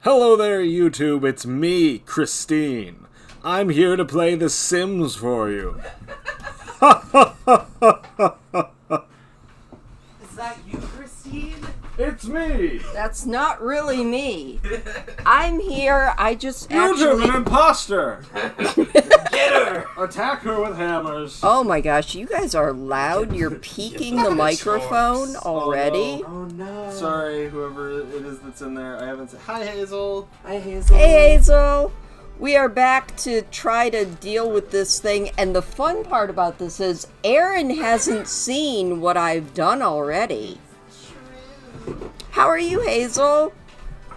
Hello there, YouTube. It's me, Christine. I'm here to play The Sims for you. Is that you, Christine? It's me. That's not really me. I'm here. I just YouTube's an imposter. Get her! Attack her with hammers. Oh my gosh, you guys are loud. You're peaking the microphone already. Oh no. Sorry, whoever it is that's in there. I haven't said. Hi, Hazel. Hi, Hazel. Hey Hazel. We are back to try to deal with this thing, and the fun part about this is Aaron hasn't seen what I've done already. How are you, Hazel?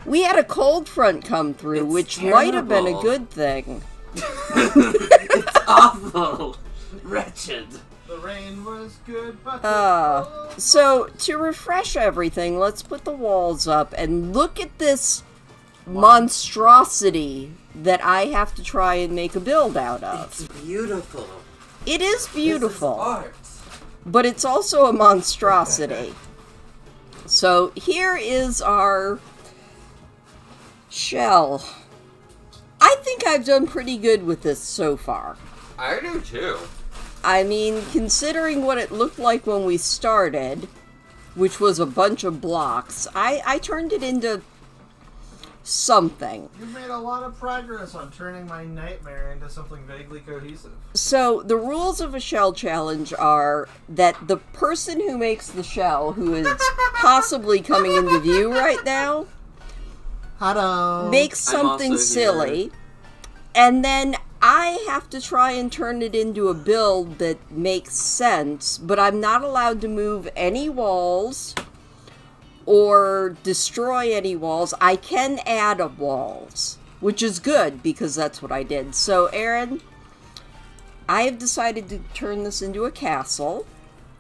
We had a cold front come through, It's which might have been a terrible. good thing. It's awful. Wretched. The rain was good, but So, to refresh everything, let's put the walls up and look at this monstrosity that I have to try and make a build out It's of. beautiful. It is beautiful, This is art. but it's also a monstrosity. So, here is our shell. I think I've done pretty good with this so far. I do too. I mean, considering what it looked like when we started, which was a bunch of blocks, I turned it into something. you made a lot of progress on turning my nightmare into something vaguely cohesive. So, the rules of a shell challenge are that the person who makes the shell, who is possibly coming into view right now, Hello. makes I'm something also silly, and then I have to try and turn it into a build that makes sense, but I'm not allowed to move any walls or destroy any walls. I can add walls, which is good because that's what I did. So, Aaron, I have decided to turn this into a castle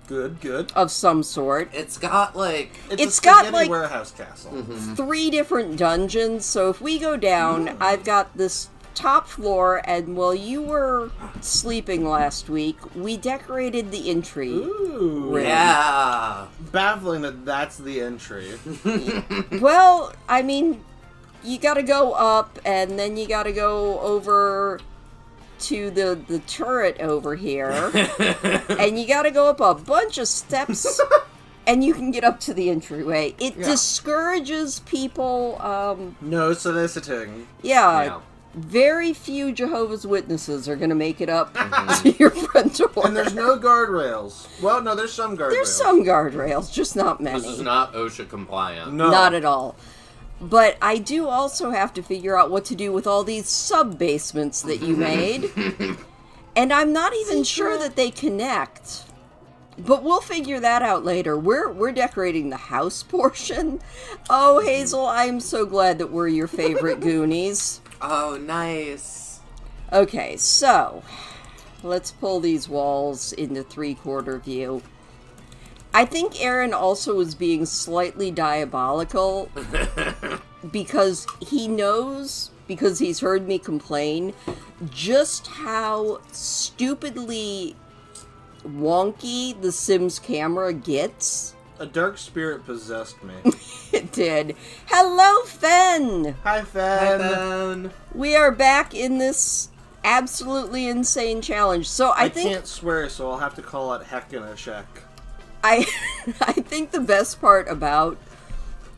Good, good. of some sort. It's got like. It's a got, spaghetti like- warehouse castle. 3 different dungeons. So if we go down, I've got this top floor, and while you were sleeping last week, we decorated the entry. Ooh. Ring. Yeah. Baffling that that's the entry. Well, I mean, you gotta go up, and then you gotta go over to the turret over here, and you gotta go up a bunch of steps, and you can get up to the entryway. It Yeah. discourages people, No soliciting. Yeah. very few Jehovah's Witnesses are gonna make it up to your front door. And there's no guardrails. Well, no, there's some guardrails. There's some guardrails, just not many. This is not OSHA compliant. No. Not at all. But I do also have to figure out what to do with all these sub-basements that you made. And I'm not even sure that they connect. But we'll figure that out later. We're decorating the house portion. Oh, Hazel, I'm so glad that we're your favorite Goonies. Oh, nice. Okay, so let's pull these walls into 3/4 view. I think Aaron also was being slightly diabolical because he knows, because he's heard me complain, just how stupidly wonky the Sims camera gets. A dark spirit possessed me. It did. Hello, Fen! Hi, Fen. Ben. We are back in this absolutely insane challenge. So I think can't swear, so I'll have to call it heck and a check. I think the best part about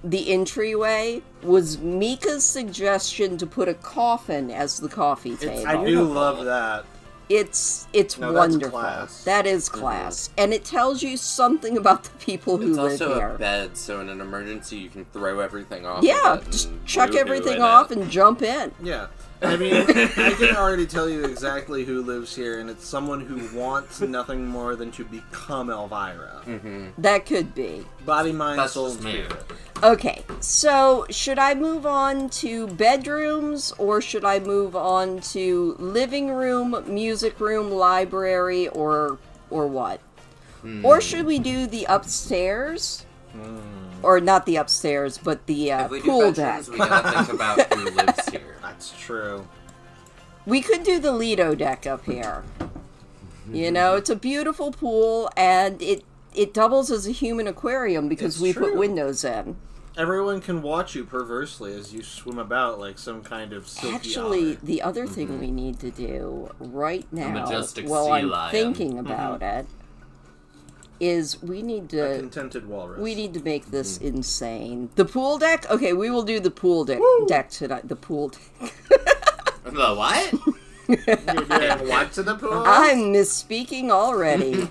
the entryway was Mika's suggestion to put a coffin as the coffee table. I do love that. It's No, that's wonderful. class. That is class. And it tells you something about the people who It's live also here. a bed, so in an emergency you can throw everything off. Yeah, of it just and chuck woohoo everything in off it. and jump in. Yeah. I mean, I can already tell you exactly who lives here, and it's someone who wants nothing more than to become Elvira. That could be. Body, mind, That's soul, just and me. spirit. Okay, so should I move on to bedrooms, or should I move on to living room, music room, library, or what? Or should we do the upstairs? Or not the upstairs, but the If we pool do deck. bedrooms, we gotta think about who lives here. That's true. We could do the Lido deck up here. You know, it's a beautiful pool, and it doubles as a human aquarium because It's we put true. windows in. Everyone can watch you perversely as you swim about like some kind of silky Actually, otter. the other thing we need to do right now, majestic while sea I'm lion. thinking about it, is we need A to contented walrus. make this insane. The pool deck? Okay, we will do the pool deck tonight. The pool deck. The what? You're doing what to the pool? I'm misspeaking already.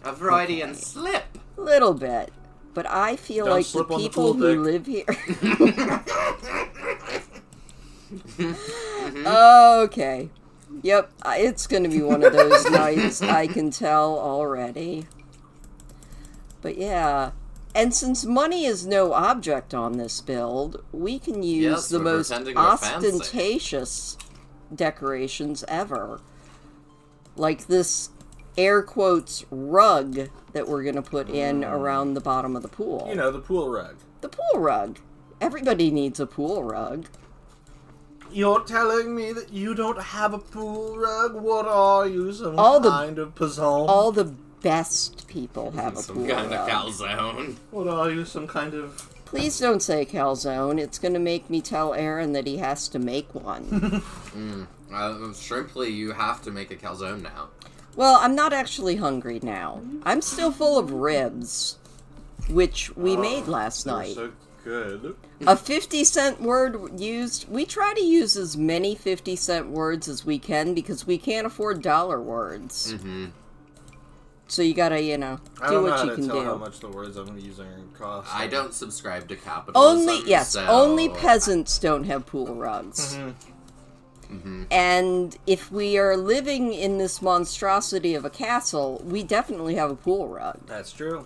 A Freudian slip. Little bit. But I feel Don't like the slip on the people pool who deck. live here. Okay. Yep, it's going to be one of those nights, I can tell already. But yeah. And since money is no object on this build, we can use Yes, the we're most pretending we're fancy. ostentatious decorations ever. Like this air quotes rug that we're going to put in around the bottom of the pool. You know, the pool rug. The pool rug. Everybody needs a pool rug. You're telling me that you don't have a pool rug? What are you, some All the- kind of pazon? All the best people have a Some pool kind rug. of calzone. What are you, some kind of... Please don't say calzone. It's going to make me tell Aaron that he has to make one. Shrimply, you have to make a calzone now. Well, I'm not actually hungry now. I'm still full of ribs, which we made last They're night. so good. A 50-cent word used. We try to use as many 50-cent words as we can because we can't afford dollar words. Mm-hmm. So you gotta, I do don't know what how you to can tell how do. much the words I'm using cost. I don't subscribe to capitalism. Only so... peasants don't have pool rugs. And if we are living in this monstrosity of a castle, we definitely have a pool rug. That's true.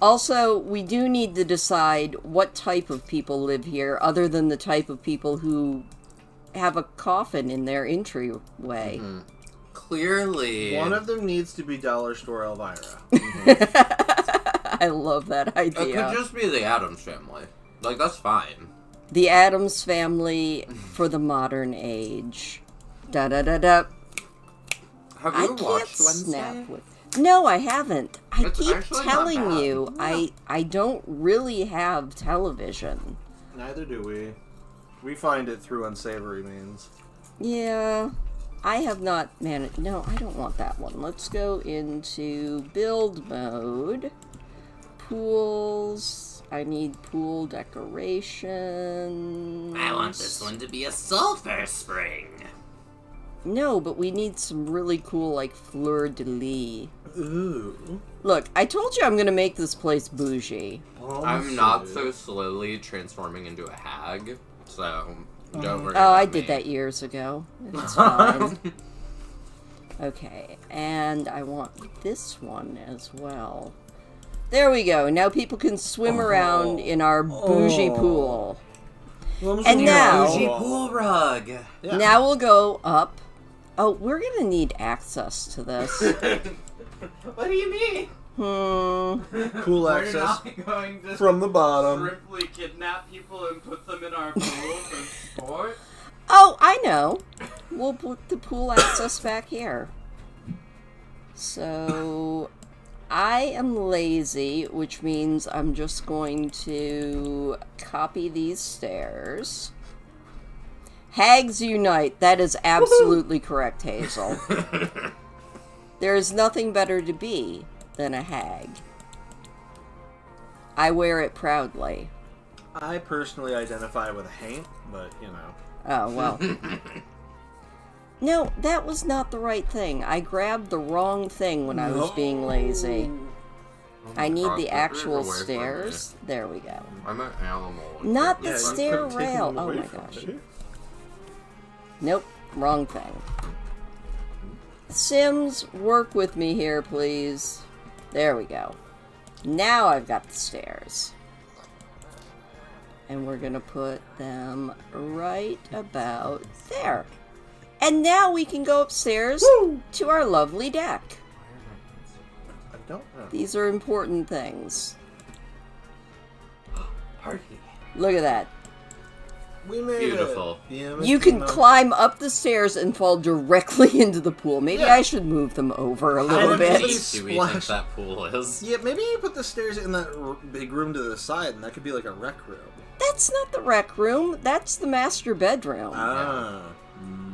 Also, we do need to decide what type of people live here, other than the type of people who have a coffin in their entryway. Clearly. One of them needs to be Dollar Store Elvira. I love that It idea. could just be the Addams family. Like, that's fine. The Addams family for the modern age. Da da da da. Have I you can't watched Wednesday? snap with. No, I haven't. I It's keep actually not telling bad. you, I don't really have television. Neither do we. We find it through unsavory means. Yeah, I have not managed. No, I don't want that one. Let's go into build mode. Pools. I need pool decorations. I want this one to be a sulfur spring. No, but we need some really cool, like, fleur-de-lis. Ooh. Look, I told you I'm gonna make this place bougie. I'm not so slowly transforming into a hag, so don't worry Oh, about I me. did that years ago. It's fine. Okay, and I want this one as well. There we go. Now people can swim around in our bougie pool. And now- Bougie pool rug. Yeah. Now we'll go up. Oh, we're gonna need access to this. What do you mean? Cool We're access not going to from the bottom. simply kidnap people and put them in our pool for sport. Oh, I know. We'll put the pool access back here. So, I am lazy, which means I'm just going to copy these stairs. Hags unite. That is absolutely correct, Hazel. There is nothing better to be than a hag. I wear it proudly. I personally identify with Hank, but you know. Oh, well. No, that was not the right thing. I grabbed the wrong thing when I was being lazy. I need gosh, the get actual away from me. stairs. There we go. I'm an animal. Not the Yeah, you stair could've taken rail. them Oh away my from gosh. me. Nope, wrong thing. Sims, work with me here, please. There we go. Now I've got the stairs. And we're gonna put them right about there. And now we can go upstairs to our lovely deck. I don't know. These are important things. Party. Look at that. We made Beautiful. it. Yeah, You can climb up the stairs and fall directly into the pool. Maybe Yeah. I should move them over a How little many bit. these- Do we think Splash. that pool is? Yeah, maybe you put the stairs in that big room to the side, and that could be like a rec room. That's not the rec room. That's the master bedroom. Ah.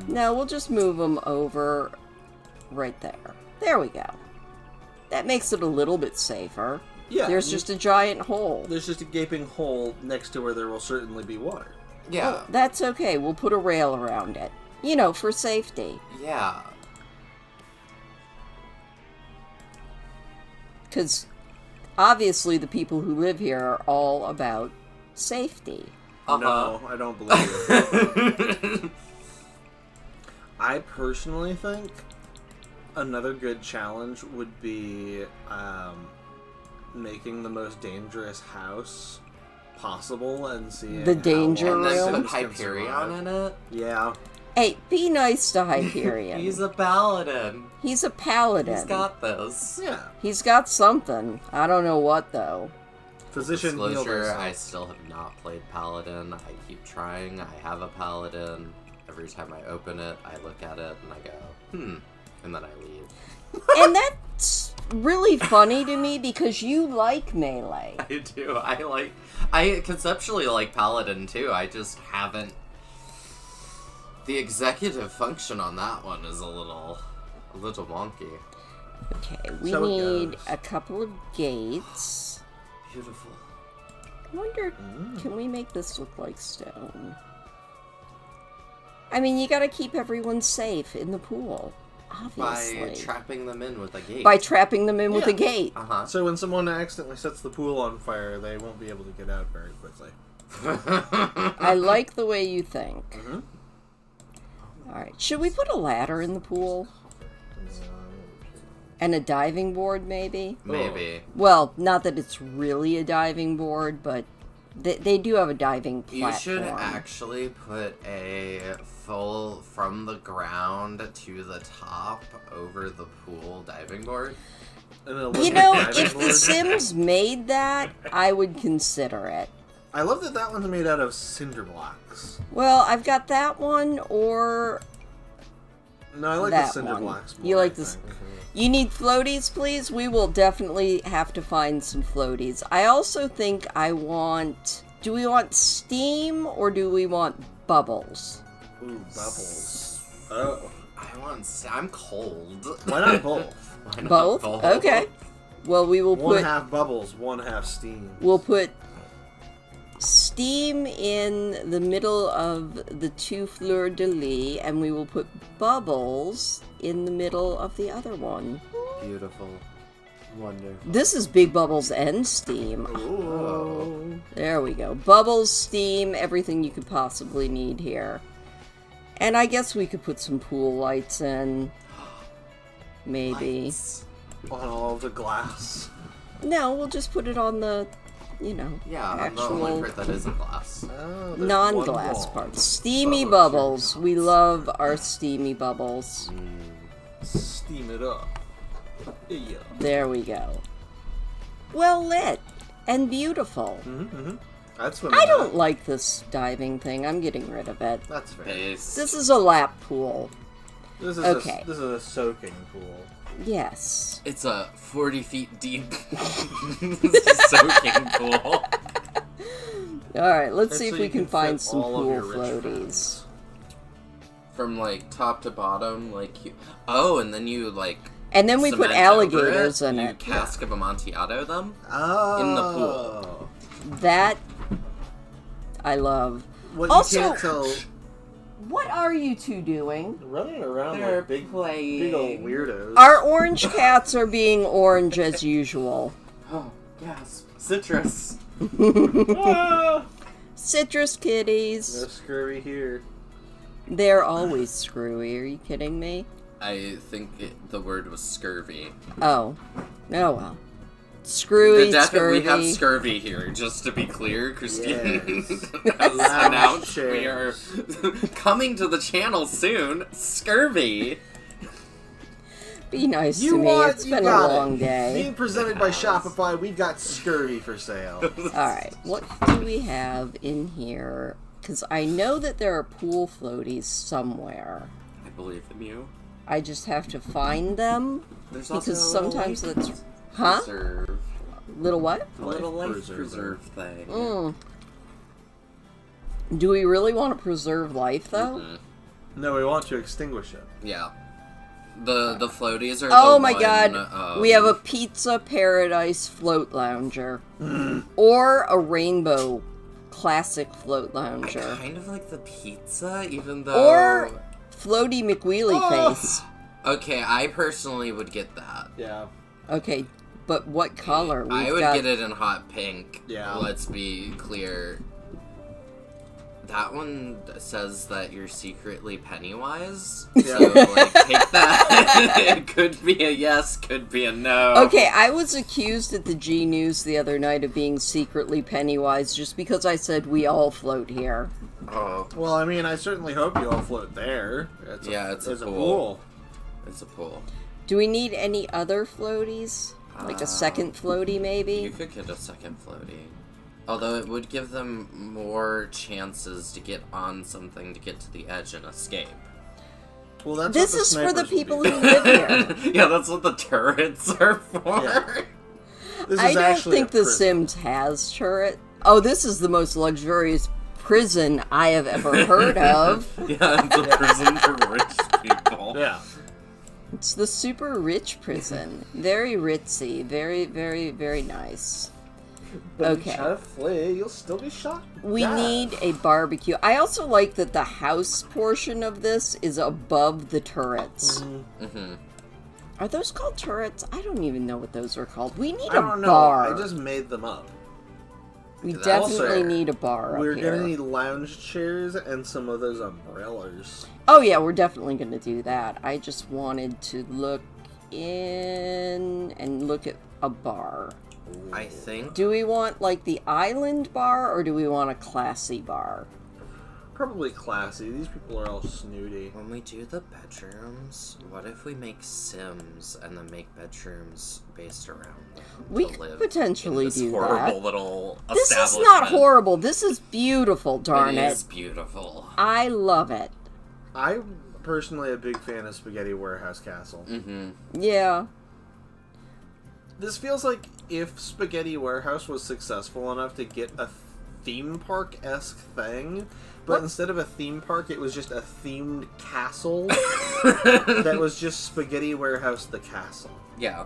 No, we'll just move them over right there. There we go. That makes it a little bit safer. Yeah. There's just a giant hole. There's just a gaping hole next to where there will certainly be water. Yeah. That's okay. We'll put a rail around it. You know, for safety. Yeah. Because obviously the people who live here are all about safety. No, I don't believe it. I personally think another good challenge would be making the most dangerous house possible and seeing The how danger long And then room? put Sims can Hyperion survive. in it. Yeah. Hey, be nice to Hyperion. He's a paladin. He's a paladin. He's got this. Yeah. He's got something. I don't know what, though. Physician heal Disclosure, thyself. I still have not played Paladin. I keep trying. I have a Paladin. Every time I open it, I look at it and I go, and then I leave. And that's really funny to me because you like melee. I do. I conceptually like Paladin too. I just haven't. The executive function on that one is a little wonky. Okay, we So it need goes. a couple of gates. Beautiful. I wonder, can we make this look like stone? I mean, you gotta keep everyone safe in the pool, obviously. By trapping them in with a gate. By trapping them in with a Yeah. gate. Uh-huh. So when someone accidentally sets the pool on fire, they won't be able to get out very quickly. I like the way you think. Mhm. Alright, should we put a ladder in the pool? And a diving board, maybe? Maybe. Well, not that it's really a diving board, but they do have a diving platform. You should actually put a full from the ground to the top over the pool diving board. An You Olympic know, diving if The board. Sims made that, I would consider it. I love that that one's made out of cinder blocks. Well, I've got that one, or No, I like That the cinder one. blocks. You more, like I this- think. you need floaties, please? We will definitely have to find some floaties. I also think I want... Do we want steam, or do we want bubbles? Ooh, bubbles. Oh. I'm cold. Why not both? Why not Both? Okay. Well, we will One put... half bubbles, one half steam. We'll put steam in the middle of the two fleur-de-lis, and we will put bubbles in the middle of the other one. Beautiful. Wonderful. This is big bubbles and steam. Ooh. There we go. Bubbles, steam, everything you could possibly need here. And I guess we could put some pool lights in. Maybe. Lights. On all of the glass. No, we'll just put it on the, you know, Yeah, on the only actual part that isn't glass. Oh, there's non-glass one wall. parts. Steamy Bubbles. bubbles. We love our steamy bubbles. Steam it up. Yeah. There we go. Well lit and beautiful. That's what I don't like this diving thing. I'm getting rid of it. That's fair. Base. This is a lap pool. This is Okay. this is a soaking pool. Yes. It's a 40 feet deep soaking pool. Alright, let's That's see so if we you can find fit some all of pool your rich floaties. friends. From like top to bottom, like you. Oh, and then you like. And then we put cement alligators over it, in you it. cask of Amontillado them. Oh. In the pool. That I love. What Also- you can't tell, What are you two doing? running around They're like big playing. old weirdos. Our orange cats are being orange as usual. Oh, gasp. Citrus. Ah! Citrus kitties. No scurvy here. They're always screwy. Are you kidding me? I think the word was scurvy. Oh. Oh well. Screwy, We have scurvy. scurvy here, just to be clear. Christine Yes. has Loud announced we are shares. coming to the channel soon. Scurvy. Be nice You to me. want? It's You been a got long it. day. Being presented by Shopify, we've got scurvy for sale. Alright, what do we have in here? because I know that there are pool floaties somewhere. I believe in you. I just have to find them. There's Because also a little sometimes life that's... Huh? preserve. Little what? A little life preserver. preserve thing. Mm. Do we really want to preserve life, though? Mhm. No, we want to extinguish it. Yeah. The floaties are Oh the my one, god, we have a Pizza Paradise float lounger. Or a rainbow classic float I lounger. kind of like the pizza, even though... Or Floaty McWheelie Oh. face. Okay, I personally would get that. Yeah. Okay, but what color? I would get it in hot pink. Yeah. Let's be clear. That one says that you're secretly Pennywise. Yeah. So, like, take that. It could be a yes, could be a no. Okay, I was accused at the G News the other night of being secretly Pennywise just because I said we all float here. Oh, Well, I mean, I certainly hope you all float there. It's Yeah, a pool. it's a pool. Do we need any other floaties? Like a second floaty, You maybe? could get a second floaty. Although it would give them more chances to get on something to get to the edge and escape. Well, that's This what is for the snipers will people do. who live here. Yeah, that's what the turrets are for. Yeah. This I is don't actually think a The prison. Sims has turret. Oh, this is the most luxurious prison I have ever heard of. Yeah, it's a prison for rich people. Yeah. It's the super rich prison. Very ritzy. Very, very, very nice. But Okay. if you try to flee, you'll still be shot. We Yeah. need a barbecue. I also like that the house portion of this is above the turrets. Mm-hmm. Are those called turrets? I don't even know what those are called. We need I a don't know. bar. I just made them up. We Also, definitely need a bar We're up here. gonna need lounge chairs and some of those umbrellas. Oh yeah, we're definitely gonna do that. I just wanted to look in and look at a bar. I think Do we want like the island bar or do we want a classy bar? Probably classy. These people are all snooty. when we do the bedrooms, what if we make Sims and then make bedrooms based around them We to could live potentially in this do horrible that. little This is not establishment? horrible. This is beautiful, darn It it. is beautiful. I love it. I'm personally a big fan of Spaghetti Warehouse Castle. Mm-hmm. Yeah. This feels like if Spaghetti Warehouse was successful enough to get a theme park-esque thing, but What? instead of a theme park, it was just a themed castle that was just Spaghetti Warehouse the Castle. Yeah,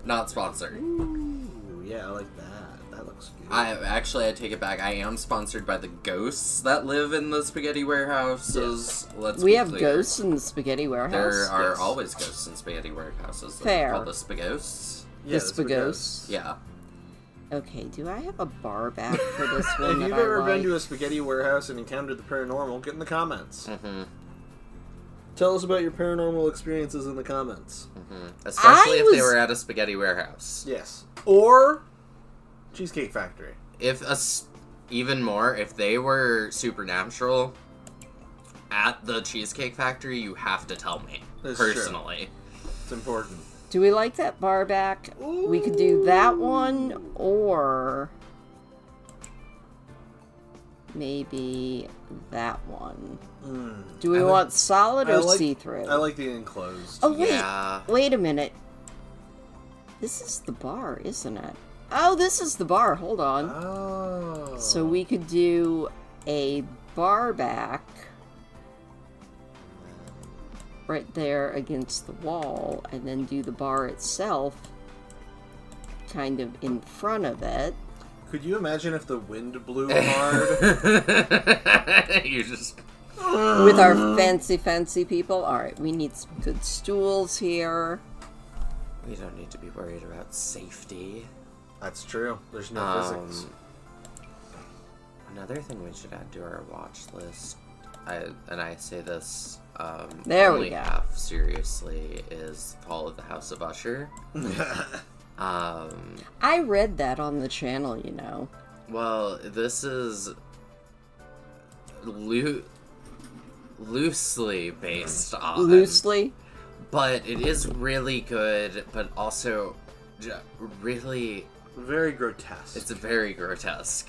not sponsored. Ooh, yeah, I like that. That looks good. I take it back. I am sponsored by the ghosts that live in the spaghetti warehouses. Let's We be have clear. ghosts in the spaghetti warehouse. There are Yes. always ghosts in spaghetti warehouses. They're Fair. called the spaghosts. Yeah, the that's what it spagos. Yeah. Okay, do I have a bar back for this one If that you've I ever like? been to a Spaghetti Warehouse and encountered the paranormal, get in the comments. Mm-hmm. Tell us about your paranormal experiences in the comments. Mm-hmm. Especially if they was- were at a spaghetti warehouse. Yes. Or Cheesecake Factory. If even more, if they were supernatural at the Cheesecake Factory, you have to tell me That's true. personally. It's important. Do we like that bar back? We could do that one, or maybe that one. Do we I like- want solid I or like- see-through? I like the enclosed. Oh wait, Yeah. wait a minute. This is the bar, isn't it? Oh, this is the bar. Hold on. Oh. So we could do a bar back right there against the wall, and then do the bar itself kind of in front of it. Could you imagine if the wind blew hard? You just With our fancy people. Alright, we need some good stools here. we don't need to be worried about safety. That's true. There's no physics. Another thing we should add to our watch list, I say this There we only go. half seriously, is Fall of the House of Usher. I read that on the channel, you know. Well, this is loosely based on Loosely. but it is really good, but also really Very grotesque. it's very grotesque.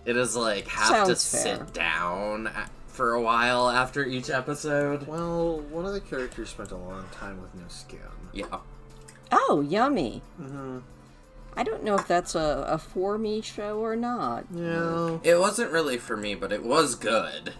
It is like have to Sounds fair. sit down for a while after each episode. Well, one of the characters spent a long time with no skin. Yeah. Oh, yummy. Mm-hmm. I don't know if that's a for me show or not. Yeah. It wasn't really for me, but it was good.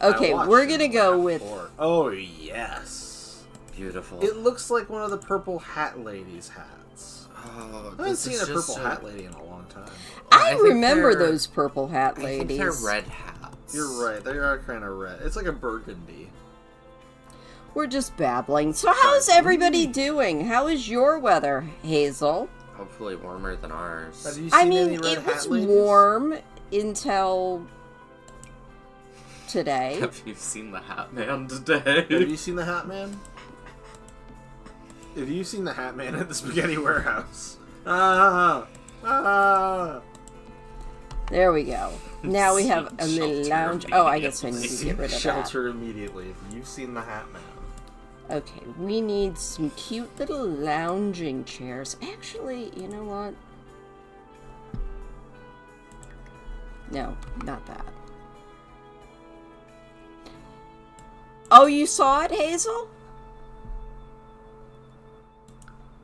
Okay, I watched we're it gonna go with... before. Oh, yes. Beautiful. It looks like one of the purple hat lady's hats. Oh, I haven't seen a purple hat lady in a long time. I think remember they're- those purple hat I ladies. think they're red hats. You're right. They are kind of red. It's like a burgundy. We're just babbling. So how's everybody doing? How is your weather, Hazel? Hopefully warmer than Have ours. you seen I any mean, red it hat was ladies? warm until today. Have you seen the Hat Man Have today? you seen the Hat Man? Have you seen the Hat Man at the Spaghetti Warehouse? Ah! There we go. Now we have a little Shelter lounge. Oh, I guess I need to immediately. get rid of that. Shelter immediately. If you've seen the Hat Man. Okay, we need some cute little lounging chairs. Actually, you know what? No, not that. Oh, you saw it, Hazel?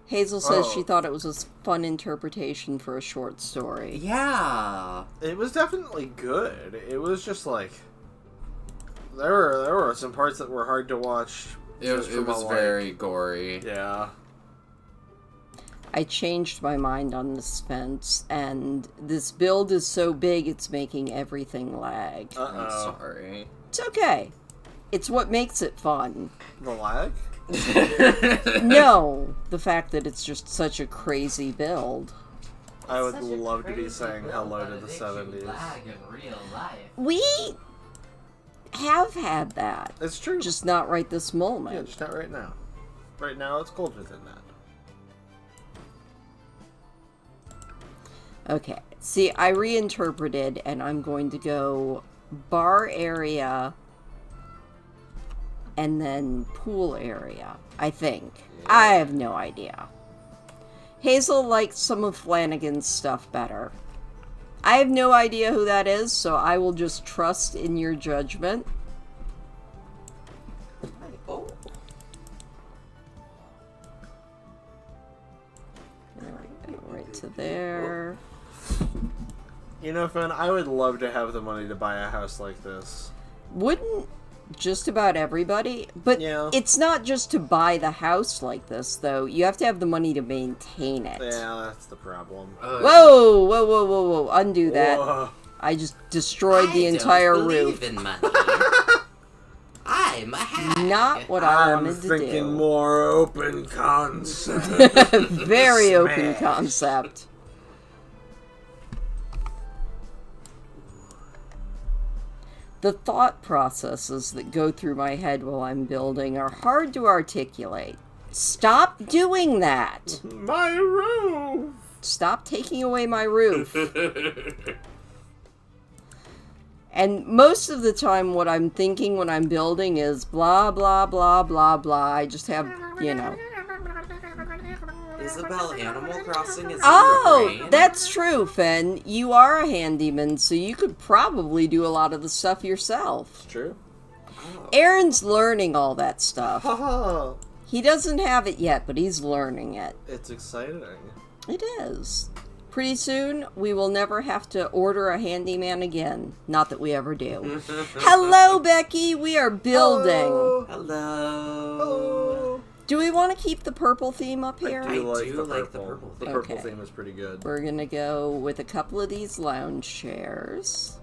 Hazel says she Oh. thought it was a fun interpretation for a short story. Yeah. It was definitely good. It was just like there were some parts that were hard to watch. It just from was a, very gory. yeah. I changed my mind on this fence, and this build is so big it's making everything lag. I'm sorry. It's okay. It's what makes it fun. The lag? No, the fact that it's just such a crazy build. I would love to be saying hello to the 70s. We have had that, It's true. just not right this yeah, moment. just not right now. Right now, it's colder than that. Okay, see, I reinterpreted, and I'm going to go bar area and then pool area, I think. I have no idea. Hazel likes some of Flanagan's stuff better. I have no idea who that is, so I will just trust in your judgment. Oh. There we go, right to there. You know, Finn, I would love to have the money to buy a house like this. Wouldn't just about everybody? But Yeah. it's not just to buy the house like this, though. You have to have the money to maintain it. Yeah, that's the problem. Whoa, whoa, whoa, whoa, whoa. Undo that. Whoa. I just destroyed the entire roof. In money. I'm a hack. Not what I wanted to do. more open concept. Very open Smash. concept. The thought processes that go through my head while I'm building are hard to articulate. Stop doing that! My roof! Stop taking away my roof. And most of the time what I'm thinking when I'm building is blah, blah, blah, blah, blah. I just have, you know. Isabel, Animal Crossing is Oh, in your brain? that's true, Fen. You are a handyman, so you could probably do a lot of the stuff yourself. True. Aaron's learning all that stuff. Haha. He doesn't have it yet, but he's learning it. It's exciting. It is. Pretty soon, we will never have to order a handyman again. Not that we ever do. Hello, Becky! We are building. Hello. Hello. Do we want to keep the purple theme up here? I do like the purple The theme. purple Okay. theme is pretty good. We're gonna go with a couple of these lounge chairs.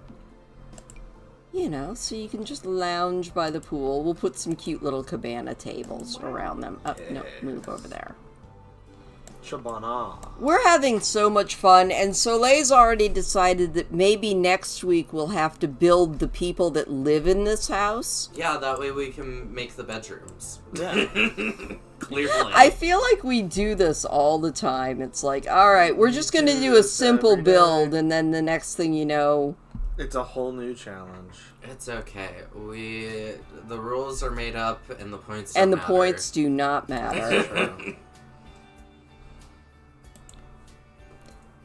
You know, so you can just lounge by the pool. We'll put some cute little cabana tables around them. Oh, no, move over there. Shabana. We're having so much fun, and Soleil's already decided that maybe next week we'll have to build the people that live in this house. Yeah, that way we can make the bedrooms. Yeah. Clearly. I feel like we do this all the time. It's like, alright, we're just gonna do a simple every day. build, and then the next thing you know... It's a whole new challenge. It's okay. The rules are made up and the points And the don't points do not matter.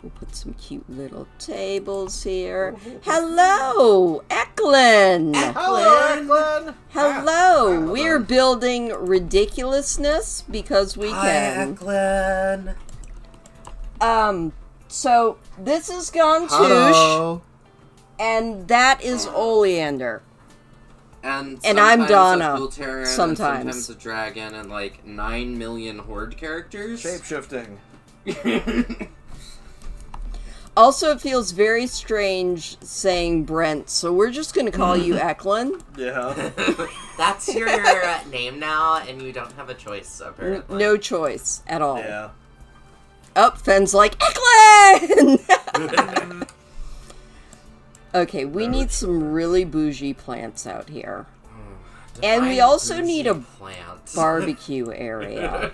We'll put some cute little tables here. Hello, Eklund! Hello, Eklund! Hello! We're building ridiculousness because we Hi, can. Eklund. So this is Gontush, Hello. and that is Oleander. And I'm sometimes Donna. a Voltaren, Sometimes. sometimes a dragon, and like 9 million horde characters. Shapeshifting. Also, it feels very strange saying Brent, so we're just gonna call you Eklund. Yeah. That's your name now, and you don't have a choice, apparently. No choice at all. Yeah. Up, Fenn's like, Eklund! Okay, we need some really bougie plants out here. And we Define also need a bougie plant. barbecue area.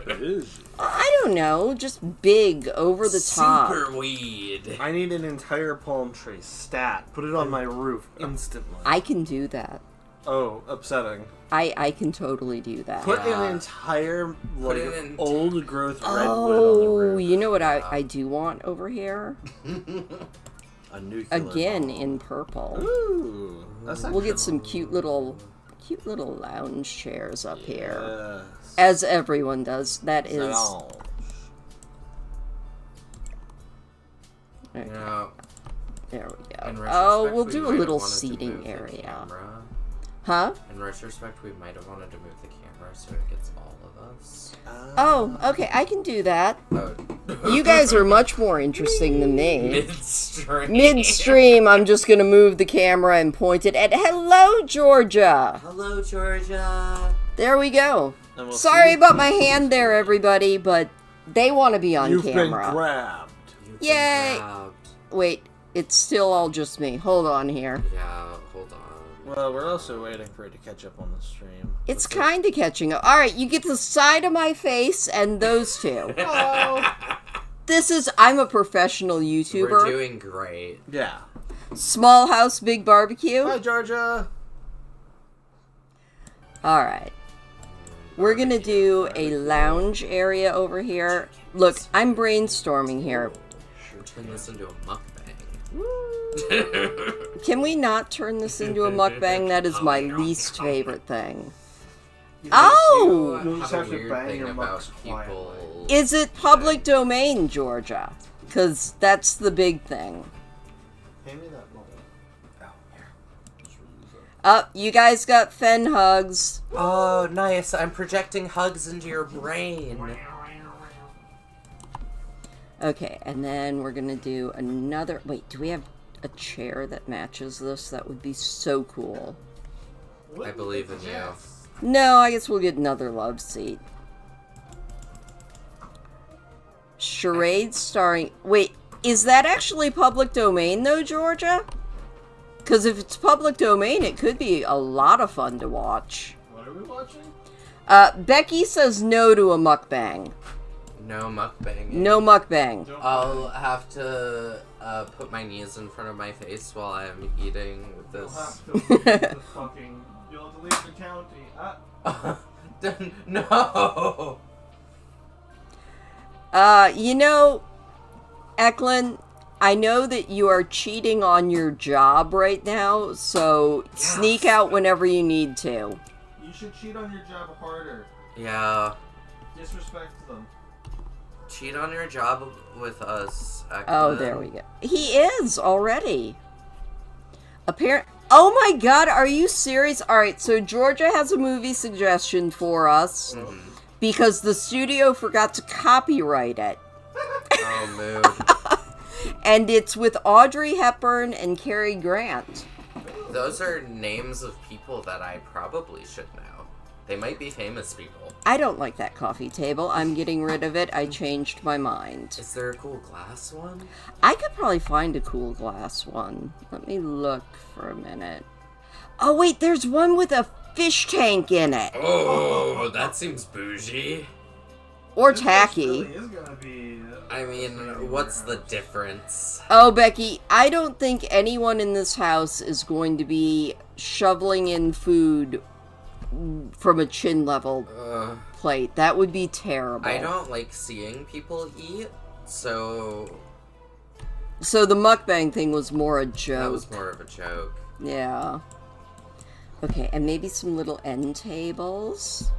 I don't know, just big, over the top. Super weed. I need an entire palm tree. Stat. Put it on my roof instantly. I can do that. Oh, upsetting. I can totally do that. Put Yeah. an entire, like, it in- old growth redwood on the Oh, roof. you know what I do want over here? A nuclear Again, bomb. in purple. Ooh. That's We'll get actually- some cute little lounge chairs up here. Yes. As everyone does. That is... Lounge. Okay, No. there we In go. retrospect, Oh, we'll we do might a have little wanted to move seating the area. camera. Huh? In retrospect, we might have wanted to move the camera so it gets all of us. Oh, okay, I can do that. Oh. You guys are much more interesting than me. Midstream. Midstream, I'm just gonna move the camera and point it at Hello, Georgia! Hello, Georgia. There we go. And we'll Sorry see. about my hand there, everybody, but they want to be on You've camera. been grabbed. You've been Yay. grabbed. Wait, it's still all just me. Hold on here. Yeah, hold on. Well, we're also waiting for it to catch up on the stream. It's kind of catching up. Alright, you get the side of my face and those two. Hello. I'm a professional YouTuber. We're doing great. Yeah. Small house, big barbecue. Hi, Georgia. Alright. We're gonna do a lounge area over here. Look, I'm brainstorming here. Turn this into a mukbang. Can we not turn this into a mukbang? That is my least favorite thing. You Oh! You'll just a have to weird bang thing your about mucks people. Is it public domain, Georgia? Because that's the big thing. Hand me that bowl. Oh, here. You guys got Fen hugs. Oh, nice. I'm projecting hugs into your brain. Okay, and then we're gonna do another... Wait, do we have a chair that matches this? That would be so cool. I believe in you. No, I guess we'll get another love seat. Charade starring... Wait, is that actually public domain, though, Georgia? Because if it's public domain, it could be a lot of fun to watch. What are we watching? Becky says no to a mukbang. No mukbang. No mukbang. I'll have to put my knees in front of my face while I'm eating You'll this. have to leave the fucking. You'll have to leave the county. No! You know, Eklund, I know that you are cheating on your job right now, so sneak out whenever you need to. You should cheat on your job harder. Yeah. Disrespect them. Cheat on your job with us. Oh, there we go. He is already. Oh my god, are you serious? Alright, so Georgia has a movie suggestion for us because the studio forgot to copyright it. Oh, mood. And it's with Audrey Hepburn and Cary Grant. Those are names of people that I probably should know. They might be famous people. I don't like that coffee table. I'm getting rid of it. I changed my mind. Is there a cool glass one? I could probably find a cool glass one. Let me look for a minute. Oh wait, there's one with a fish tank in it. Oh, that seems bougie. Or This tacky. really is gonna be. I mean, what's the difference? Oh, Becky, I don't think anyone in this house is going to be shoveling in food from a chin level plate. That would be terrible. I don't like seeing people eat, so So the mukbang thing was more a joke. That was more of a joke. Yeah. Okay, and maybe some little end tables.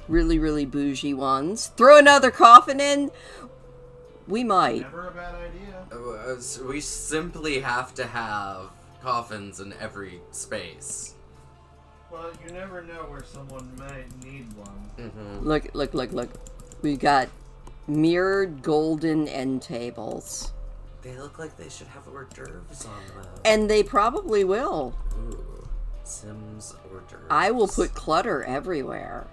Really, really bougie ones. Throw another coffin in? We might. Never a bad idea. We simply have to have coffins in every space. Well, you never know where someone might need one. Mm-hmm. Look. We got mirrored golden end tables. They look like they should have hors d'oeuvres on them. And they probably will. Ooh, Sims hors d'oeuvres. I will put clutter everywhere.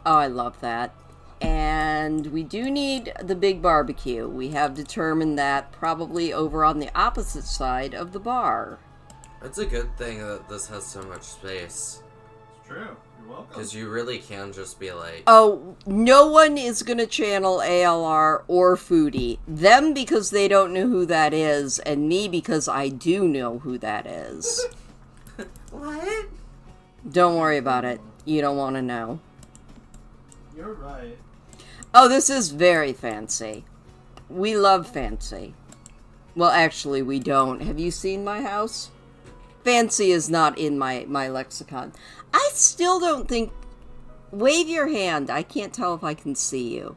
Oh, I love that. And we do need the big barbecue. We have determined that probably over on the opposite side of the bar. It's a good thing that this has so much space. It's true. You're welcome. Because you really can just be like... Oh, no one is going to channel ALR or Foodie. Them because they don't know who that is, and me because I do know who that is. What? Don't worry about it. You don't want to know. You're right. Oh, this is very fancy. We love fancy. Well, actually, we don't. Have you seen my house? Fancy is not in my lexicon. I still don't think... Wave your hand. I can't tell if I can see you.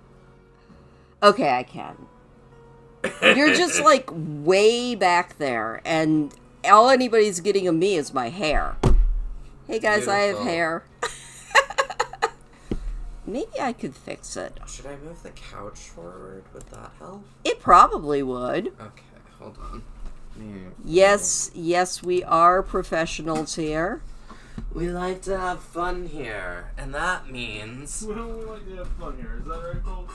Okay, I can. You're just, like, way back there, and all anybody's getting of me is my hair. Hey, guys, I have Beautiful. hair. Maybe I could fix it. Should I move the couch forward? Would that help? It probably would. Okay, hold on. Yes, we are professionals here. We like to have fun here, and that means... We don't like to have fun here. Is that right, Cole?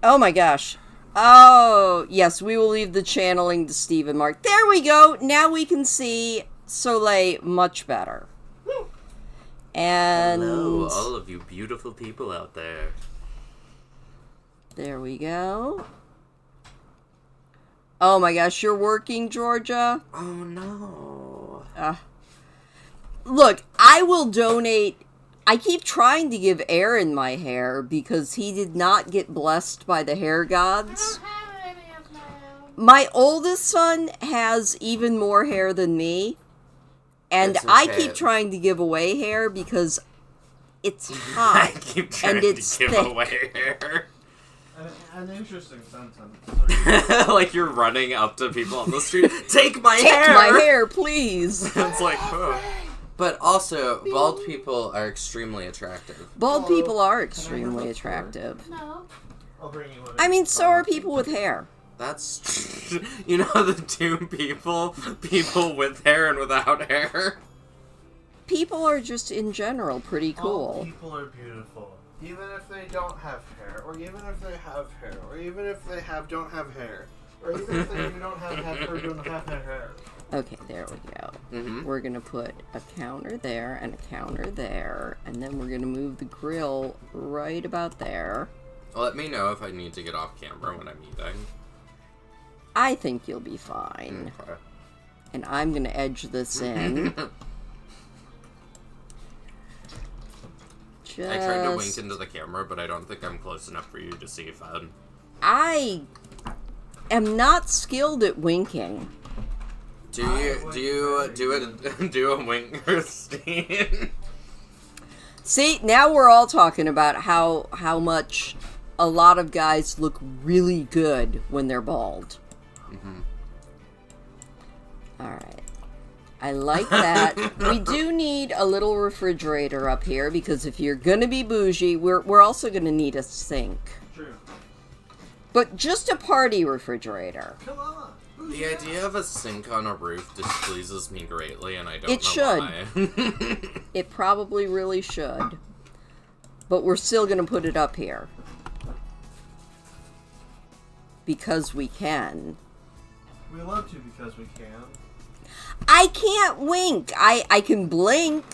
Oh my gosh. Oh, yes, we will leave the channeling to Steve and Mark. There we go. Now we can see Soleil much better. And Hello, all of you beautiful people out there. there we go. Oh my gosh, you're working, Georgia? Oh no. Look, I will donate. I keep trying to give Aaron my hair because he did not get blessed by the hair gods. My oldest son has even more hair than me. And It's I okay. keep trying to give away hair because it's I hot. keep trying And it's to give thick. away hair. An interesting sentence. Like you're running up to people on the street. Take my Take hair! my hair, please. It's like, oh. But also, bald people are extremely attractive. Bald Hello. people are Can I have extremely a attractive. No. I'll bring you one. I mean, so are people with hair. That's... You know the two people? People with hair and without hair? People are just, in general, pretty All cool. people are beautiful. Even if they don't have hair, or even if they have hair, or even if they don't have hair, or even if they don't have hair, don't have hair. Okay, there we go. Mm-hmm. We're gonna put a counter there and a counter there, and then we're gonna move the grill right about there. Let me know if I need to get off camera when I'm eating. I think you'll be fine. Okay. And I'm gonna edge this in. I tried to wink into the camera, but I don't think I'm close enough for you to see that. I am not skilled at winking. Do a wink, Christine? See, now we're all talking about how much a lot of guys look really good when they're bald. Alright. I like that. We do need a little refrigerator up here because if you're gonna be bougie, we're also gonna need a sink. True. But just a party refrigerator. Come on. The idea of a sink on a roof displeases me greatly, and I don't It know should. why. It probably really should. But we're still gonna put it up here. Because we can. We love to because we can. I can't wink. I can blink,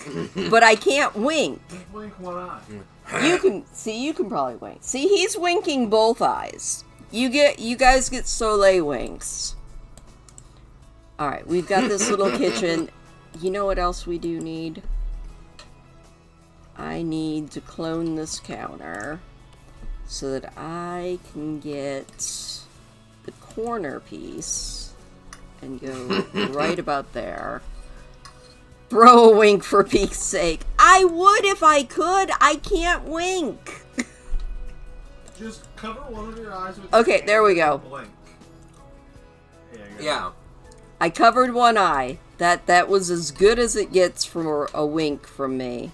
but I can't wink. Just blink one eye. You can probably wink. See, he's winking both eyes. You guys get Soleil winks. Alright, we've got this little kitchen. You know what else we do need? I need to clone this counter so that I can get the corner piece and go right about there. Throw a wink for peek's sake. I would if I could. I can't wink. Just cover one of your eyes with Okay, your there we hand go. and blink. There you go. Yeah. I covered one eye. That was as good as it gets for a wink from me.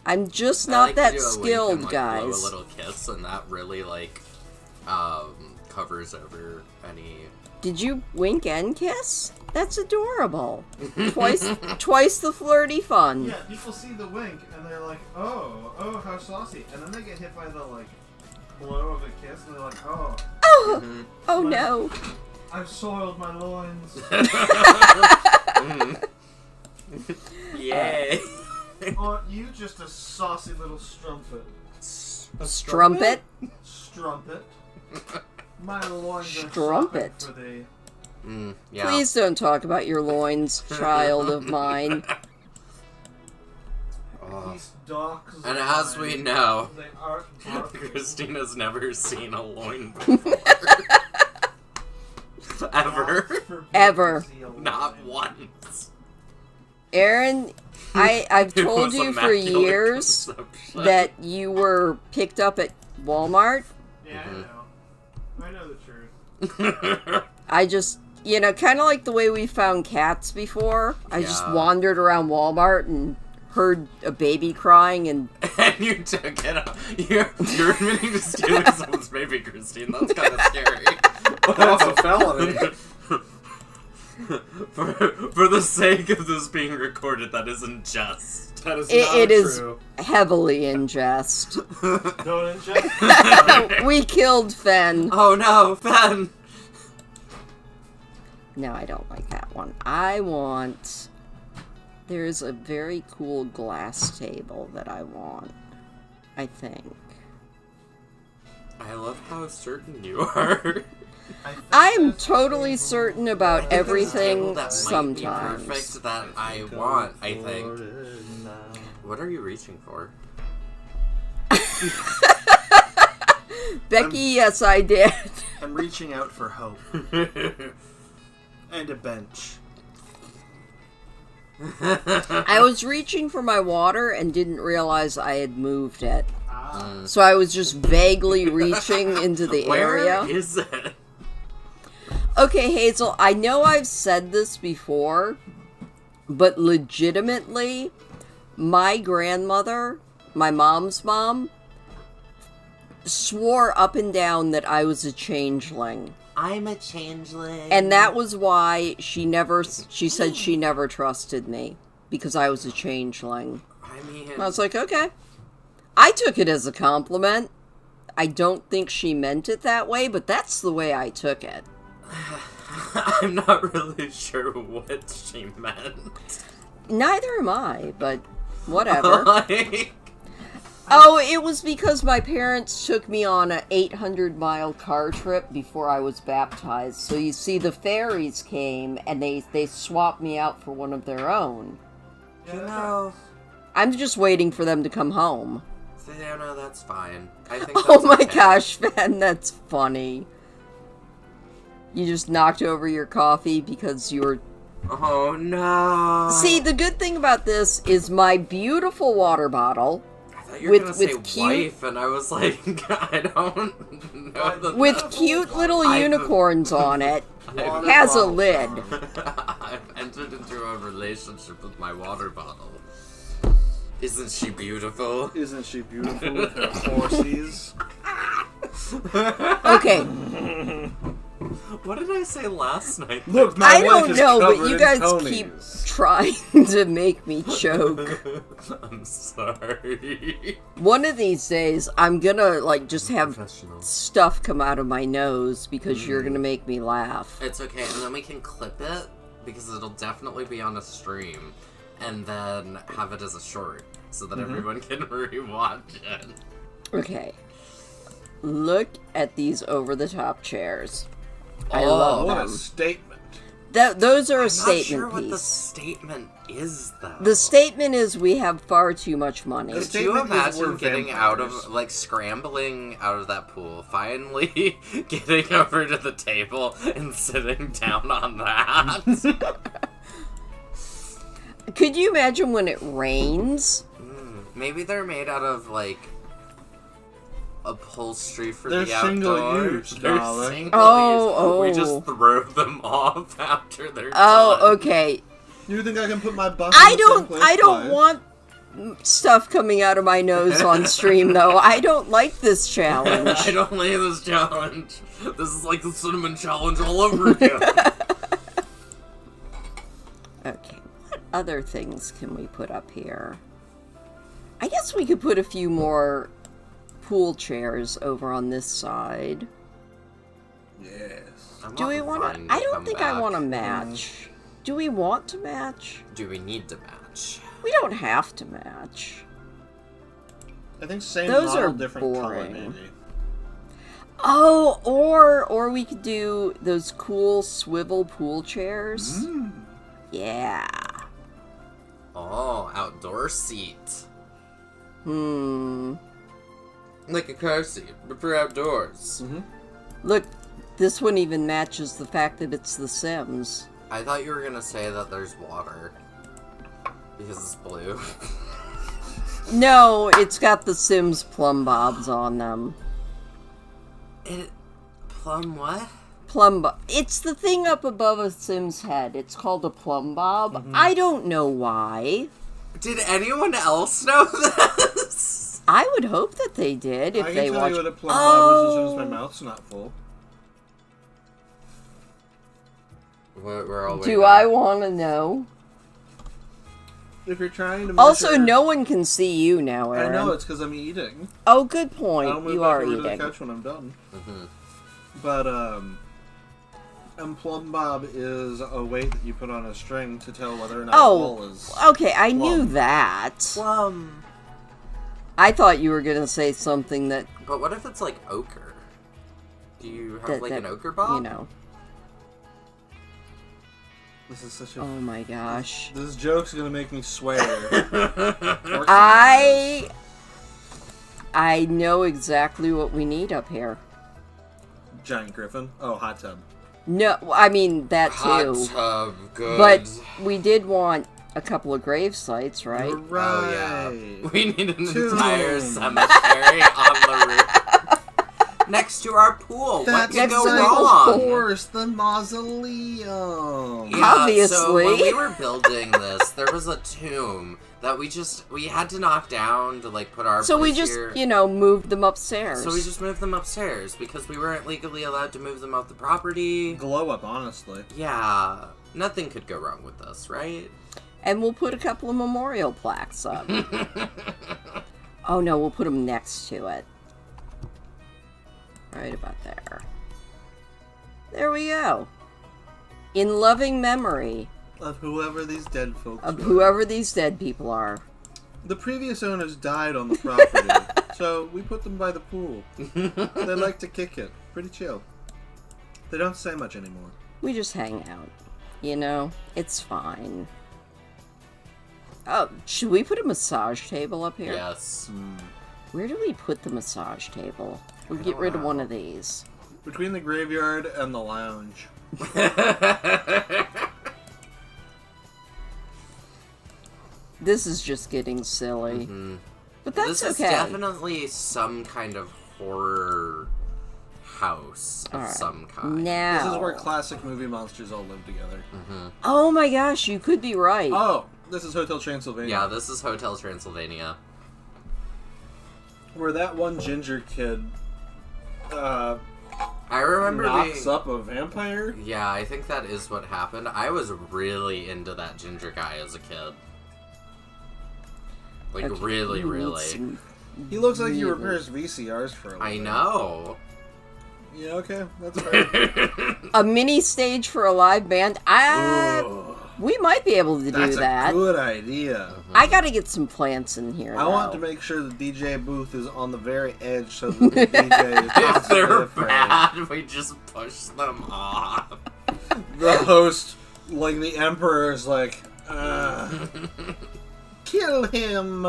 I'm just I not like to that do a wink skilled, and, like, guys. Blow a little kiss, and that really covers over any. Did you wink and kiss? That's adorable. Twice the flirty fun. Yeah, people see the wink and they're like, oh, how saucy. And then they get hit by the, like, blow of a kiss and they're like, oh, Oh no. I've soiled my loins. Yay! Aren't you just a saucy little strumpet? Strumpet? Strumpet. My loins are Strumpet. shopping for thee. Yeah. Please don't talk about your loins, child of mine. Oh. These docks And of as mine, we know, they aren't barking. Christina's never seen a loin before. Ever. Dogs forbid Ever. to see a Not loin. once. Aaron, I've It told was you for immaculate years conception. that you were picked up at Walmart. Yeah, Mhm. I know the truth. I just, kind of like the way we found cats before. I just Yeah. wandered around Walmart and heard a baby crying and And you took it up. You're admitting to stealing someone's baby, Christine. That's kind of scary. That's a felony. For the sake of this being recorded, that isn't just. That is It- not it is- true. heavily in jest. Don't ingest. We killed Fen. Oh no, Ben! No, I don't like that one. I want... There's a very cool glass table that I want. I think. I love how certain you are. I'm totally certain about There's a table everything that might be sometimes. perfect that I want, I think. What are you reaching for? Becky, yes, I did. I'm reaching out for hope. And a bench. I was reaching for my water and didn't realize I had moved it. Ah, So I was just vaguely reaching into the area. Where is it? Okay, Hazel, I know I've said this before, but legitimately, my grandmother, my mom's mom, swore up and down that I was a changeling. I'm a changeling. And that was why she said she never trusted me, because I was a changeling. I mean, I was like, okay. I took it as a compliment. I don't think she meant it that way, but that's the way I took it. I'm not really sure what she meant. Neither am I, but whatever. Like, Oh, it was because my parents took me on a 800-mile car trip before I was baptized. So you see, the fairies came and they swapped me out for one of their own. you know, I'm just waiting for them to come home. so, no, that's fine. I think Oh that's my okay. gosh, Ben, that's funny. You just knocked over your coffee because you were... Oh no. See, the good thing about this is my beautiful water bottle I thought you were with- gonna say with cute- wife, and I was like, I don't know the with cute little I've- unicorns on it I've- has a lid. I've entered into a relationship with my water bottle. Isn't she beautiful? Isn't she beautiful with her horsies? Okay, What did I say last night? Look, my I wife don't is know, but covered you in guys ponies. keep trying to make me choke. I'm sorry. One of these days, I'm gonna, just have Professional. stuff come out of my nose because you're gonna make me laugh. It's okay, and then we can clip it because it'll definitely be on a stream, and then have it as a short so that everyone can rewatch it. Okay. Look at these over-the-top chairs. I Oh, love what a them. statement. Those are a I'm statement not sure what the piece. statement is, though. The statement is we have far too much money. The Could you statement is we're imagine getting out vampires. of, like, scrambling out of that pool, finally getting over to the table and sitting down on that? Could you imagine when it rains? Maybe they're made out of, like, upholstery for They're the outdoors. single use, They're darling. single Oh, use. We oh. just throw them off after they're done. Oh, okay. You think I can put my bus? I in the same don't. place I don't twice? want stuff coming out of my nose on stream, though. I don't like this challenge. I don't like this challenge. This is like the cinnamon challenge all over again. Okay, what other things can we put up here? I guess we could put a few more pool chairs over on this side. Yes. Do we want to? I don't think I want to match. Do we want to match? Do we need to match? We don't have to match. I think same Those model, are different color, boring. maybe. Oh, or we could do those cool swivel pool chairs. Yeah. Oh, outdoor seat. Like a car seat, but for outdoors. Look, this one even matches the fact that it's The Sims. I thought you were gonna say that there's water. Because it's blue. No, it's got The Sims plumb bobs on them. Plum what? Plumb bob. It's the thing up above a Sim's head. It's called a plumb bob. I don't know why. Did anyone else know this? I would hope that they did if I can they tell watch. you what a plum bob is as soon as my mouth's not full. We're all Do I want to know? If you're trying to Also, measure- no one can see you now, I Aaron. know, it's because I'm eating. Oh, good I'll point. move You back are over to the eating. couch when I'm done. But, plumb bob is a weight that you put on a string to tell whether or not a ball Oh, is... okay. I knew plumb. that. Plum. I thought you were gonna say something that But what if it's like ochre? Do you have like that an ochre bob? you know. This is such a... Oh my gosh. This joke's gonna make me swear. I know exactly what we need up here. Giant griffin. Oh, hot tub. No, I mean that Hot too. tub, good. But we did want a couple of grave sites, right? You're right. Oh yeah. We need an Tomb. entire cemetery on the roof. Next to our pool. What That's could go right, wrong? of course, the mausoleum. Yeah, So Obviously. when we were building this, there was a tomb that we had to knock down to like put our So we place just, here. moved them upstairs. So we just moved them upstairs because we weren't legally allowed to move them off the property. Glow up, honestly. Yeah, nothing could go wrong with this, right? And we'll put a couple of memorial plaques up. Oh no, we'll put them next to it. Right about there. There we go. In loving memory Of whoever these dead folks of were. whoever these dead people are. The previous owners died on the property, so we put them by the pool. They like to kick it. Pretty chill. They don't say much anymore. We just hang out. It's fine. Oh, should we put a massage table up here? Yes. Where do we put the massage table? We'll get rid of one of these. Between the graveyard and the lounge. This is just getting silly. But that's This is okay. definitely some kind of horror house of Alright. some kind. Now. This is where classic movie monsters all live together. Oh my gosh, you could be right. Oh, this is Hotel Transylvania. Yeah, this is Hotel Transylvania. Where that one ginger kid I remember knocks being... up a vampire. Yeah, I think that is what happened. I was really into that ginger guy as a kid. Like, Okay, really, we need really. some- He looks like he Really? repairs VCRs for a living. I know. Yeah, okay, that's fair. A mini stage for a live band. We might be able to That's do that. a good idea. I gotta get some plants in here. I want to though. make sure the DJ booth is on the very edge so that the DJ is If they're afraid. bad, we just push them off. The host, like the emperor, is like, kill him.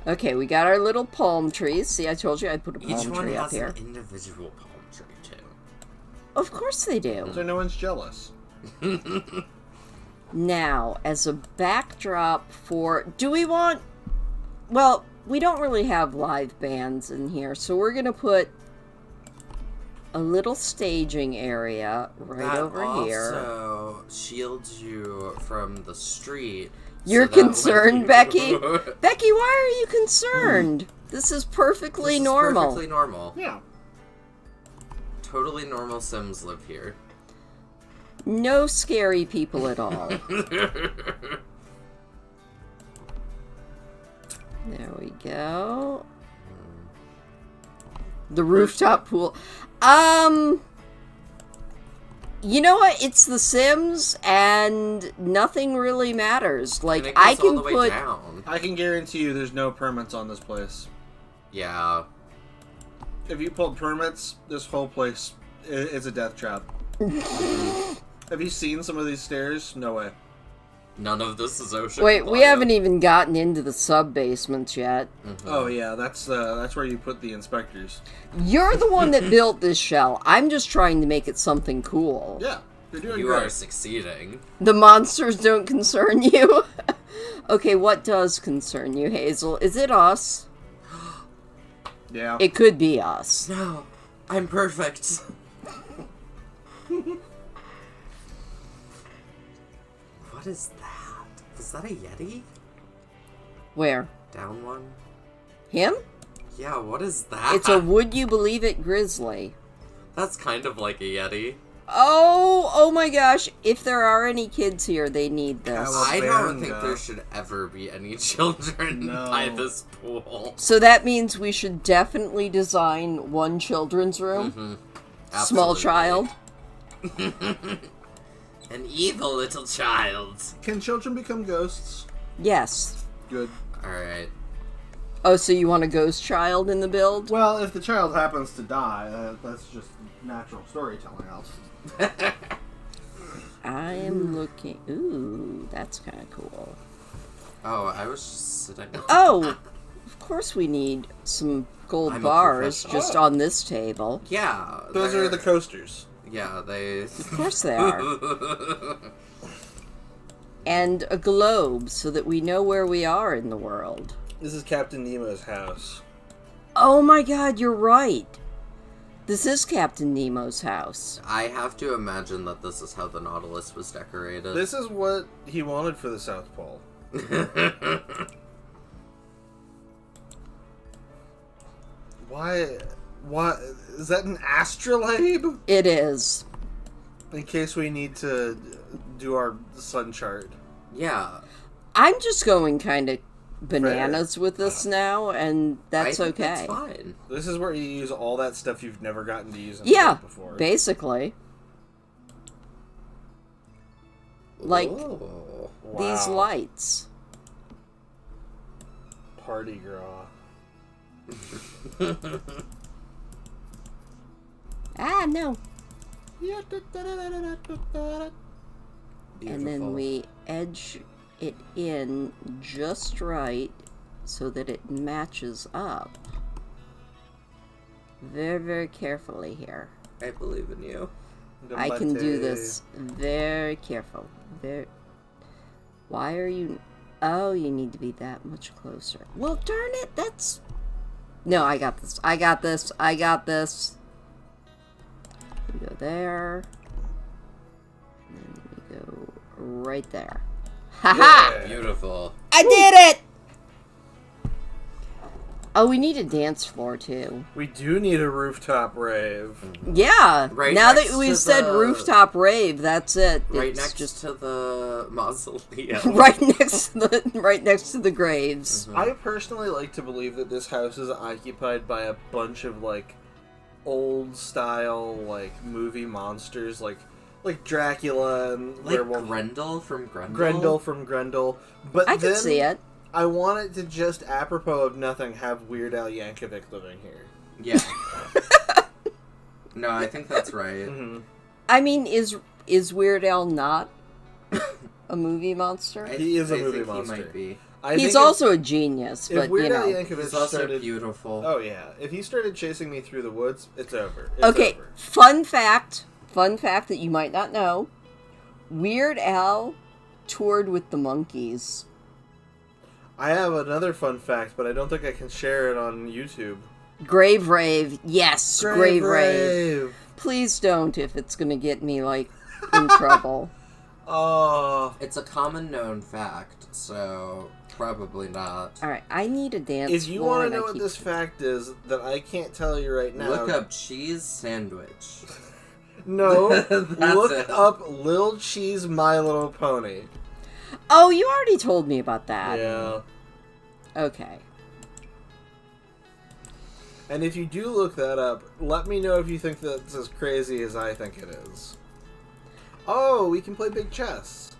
Okay, we got our little palm trees. See, I told you I'd put a Each palm one tree up has here. an individual palm tree, too. Of course they do. So no one's jealous. Now, as a backdrop for... Do we want... Well, we don't really have live bands in here, so we're going to put a little staging area right over here. That also shields you from the street. You're so that when concerned, you- Becky? Becky, why are you concerned? This is perfectly This is normal. perfectly normal. Yeah. Totally normal Sims live here. No scary people at all. There we go. The rooftop pool. You know what? It's The Sims, and nothing really matters. And Like, it I goes all can the way put... down. I can guarantee you there's no permits on this place. Yeah. If you pulled permits, this whole place is a death trap. Have you seen some of these stairs? No way. None of this is ocean. Wait, we compliant. haven't even gotten into the sub-basements yet. Oh yeah, that's where you put the inspectors. You're the one that built this shell. I'm just trying to make it something cool. Yeah, you're doing You great. are succeeding. The monsters don't concern you? Okay, what does concern you, Hazel? Is it us? Yeah. It could be us. No, I'm perfect. What is that? Is that a Yeti? Where? Down one? Him? Yeah, what is that? It's a would you believe it grizzly. That's kind of like a Yeti. Oh my gosh. If there are any kids here, they need this. I don't think Cowabunga. there should ever be any children No. by this pool. So that means we should definitely design one children's room. Small Absolutely. child. An evil little child. Can children become ghosts? Yes. Good. Alright. Oh, so you want a ghost child in the build? Well, if the child happens to die, that's just natural storytelling. I am looking... Ooh, that's kind of cool. Oh, I was just sitting. Oh, of course we need some gold I'm a bars professional. just on this table. Yeah. Those are the coasters. Yeah, they. Of course they are. And a globe so that we know where we are in the world. This is Captain Nemo's house. Oh my god, you're right. This is Captain Nemo's house. I have to imagine that this is how the Nautilus was decorated. This is what he wanted for the South Pole. Why? Is that an astrolabe? It is. In case we need to do our sun chart. Yeah. I'm just going kind of bananas with this now, and that's I think okay. That's fine. This is where you use all that stuff you've never gotten to use in Yeah, before. basically. Like Ooh. these Wow. lights. Party girl. Ah, no. Beautiful. And then we edge it in just right so that it matches up. Very, very carefully here. I believe in you. I can do this very careful. Very. Why are you... Oh, you need to be that much closer. Well, darn it, that's... No, I got this. I got this. I got this. We go there. And then we go right there. Ha-ha! Beautiful. I did it! Oh, we need a dance floor, too. We do need a rooftop rave. Yeah. Right now next that we've to said the- rooftop rave, that's it. Right It's next just to the mausoleum. right next to the graves. I personally like to believe that this house is occupied by a bunch of like old style like movie monsters like Dracula and Like Werewolf. Grendel from Grendel? Grendel from Grendel. But I can then see it. I want it to just apropos of nothing have Weird Al Yankovic living here. Yeah. No, I think that's right. Mm-hmm. I mean, is Weird Al not a movie monster? He is a movie think monster. He might be. He's also a genius, If but Weird you Al know. Yankovic He's also started, beautiful. oh yeah, if he started chasing me through the woods, it's over. It's Okay, over. fun fact that you might not know. Weird Al toured with the Monkees. I have another fun fact, but I don't think I can share it on YouTube. Grave Rave, yes, Grave Rave. Rave. Please don't if it's gonna get me, like, in trouble. Oh, It's a common known fact, so probably not. Alright, I need a dance if you floor want and to I know what keep- this fact is that I can't tell you right now, Look up cheese sandwich. No, That's look it. up Lil Cheese My Little Pony. Oh, you already told me about that. Yeah. Okay. And if you do look that up, let me know if you think that's as crazy as I think it is. Oh, we can play big chess.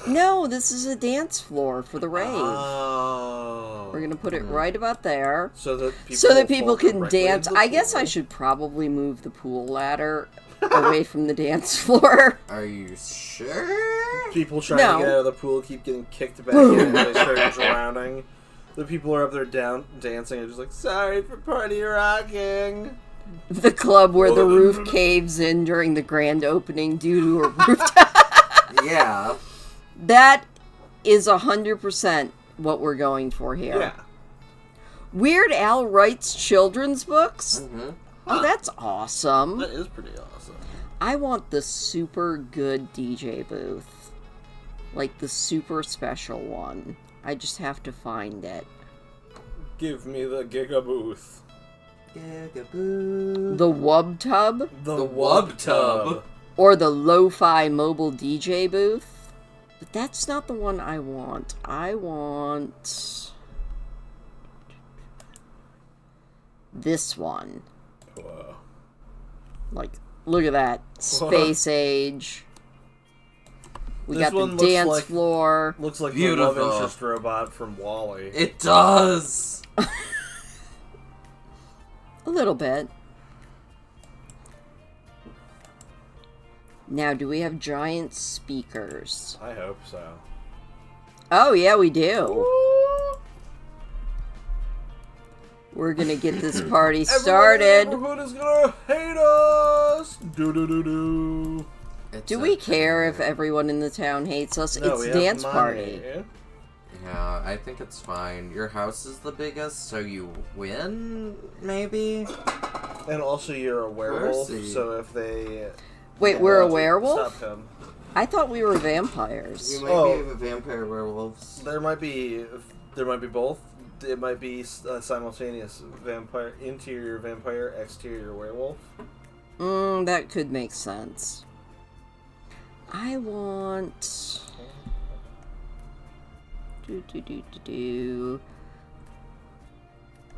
No, this is a dance floor for the rave. Oh. We're gonna put it right about there. So that people, People can directly dance. into the I guess pool. I should probably move the pool ladder away from the dance floor. Are you sure? People trying No. to get out of the pool keep getting kicked back in when they start drowning. The people are up there dancing and just like, sorry for party rocking. The club where the roof caves in during the grand opening due to a roof. Yeah. That is 100% what we're going for here. Yeah. Weird Al writes children's books? Mm-hmm. Oh, that's awesome. That is pretty awesome. I want the super good DJ booth. Like the super special one. I just have to find it. Give me the Giga Booth. Gigaboo. The Wub Tub? The Wub Tub. Or the Lo-Fi Mobile DJ booth? But that's not the one I want. I want this one. Whoa. Like, look at that. Space age. We This got the one looks dance like- floor. Looks like the love Beautiful. interest robot from WALL-E. It does. A little bit. Now, do we have giant speakers? I hope so. Oh, yeah, we do. We're gonna get this party started. Everyone in the neighborhood is gonna hate us. Do. Do we care if everyone in the town hates us? No, It's we a have dance money. party. Yeah, I think it's fine. Your house is the biggest, so you win, maybe? And also, you're a werewolf, Percy. so if they Wait, Yeah, we're a watch it. werewolf? Stop him. I thought we were vampires. We might Oh. be vampire werewolves. There might be both. It might be simultaneous vampire, interior vampire, exterior werewolf. That could make sense. I want...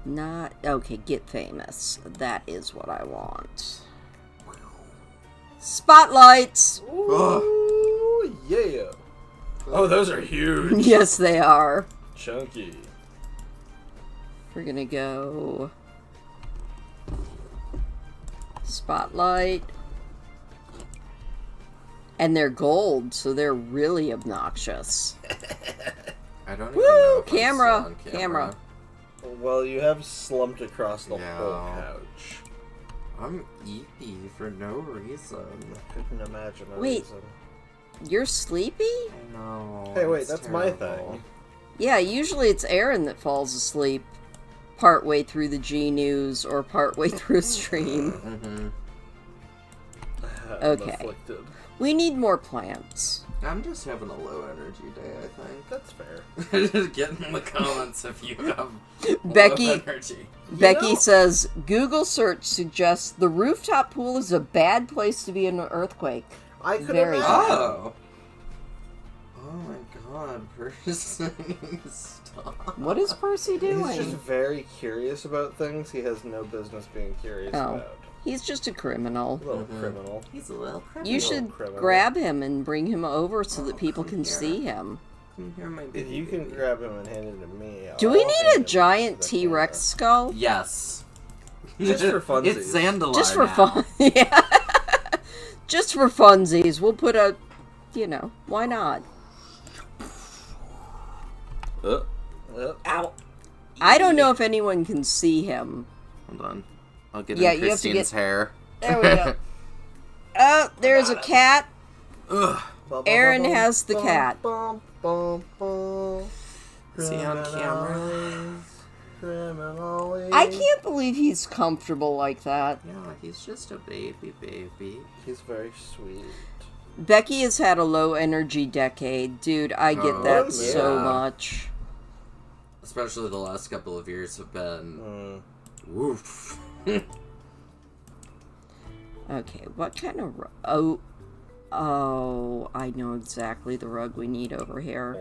Not... Okay, get famous. That is what I want. Spotlights! Ooh, yeah. Oh, those are huge. Yes, they are. Chunky. We're gonna go... Spotlight. And they're gold, so they're really obnoxious. I don't even Woo! know if I'm Count still on camera. Well, you have slumped across the Yeah. whole couch. I'm eepy for no reason. Couldn't imagine a Wait. reason. You're sleepy? I know. Hey, wait, it's that's my terrible. thing. Yeah, usually it's Aaron that falls asleep partway through the G News or partway through a stream. Mm-hmm. I'm Okay. afflicted. We need more plants. I'm just having a low energy day, I think. That's fair. Just get in the comments if you have Becky- low energy. Becky know- says Google search suggests the rooftop pool is a bad place to be in an earthquake. I could Very imagine. Oh! Oh my god, person, stop. What is Percy He's just doing? very curious about things he has no business being curious Oh. about. He's just a criminal. Little Mhm. criminal. He's a little criminal. You should criminal. grab him and bring him over so that people come can here. see him. Come here, my If you can baby. grab him and hand it to me, Do we I'll need hand a him giant to the T-Rex skull? Yes. Just for funsies. It's Zandalar Just for now. fun. Yeah. Just for funsies. We'll put a, why not? Ow. I don't know if anyone can see him. Hold on. I'll get Yeah, in you have to Christine's get- hair. There we go. Oh, there's a cat. Ugh. Aaron has the cat. Is he on camera? I can't believe he's comfortable like that. Yeah, he's just a baby. He's very sweet. Becky has had a low energy decade. Dude, I get Oh, that yeah. so much. Especially the last couple of years have been... Woof. Okay, what kind of Oh, I know exactly the rug we need over here.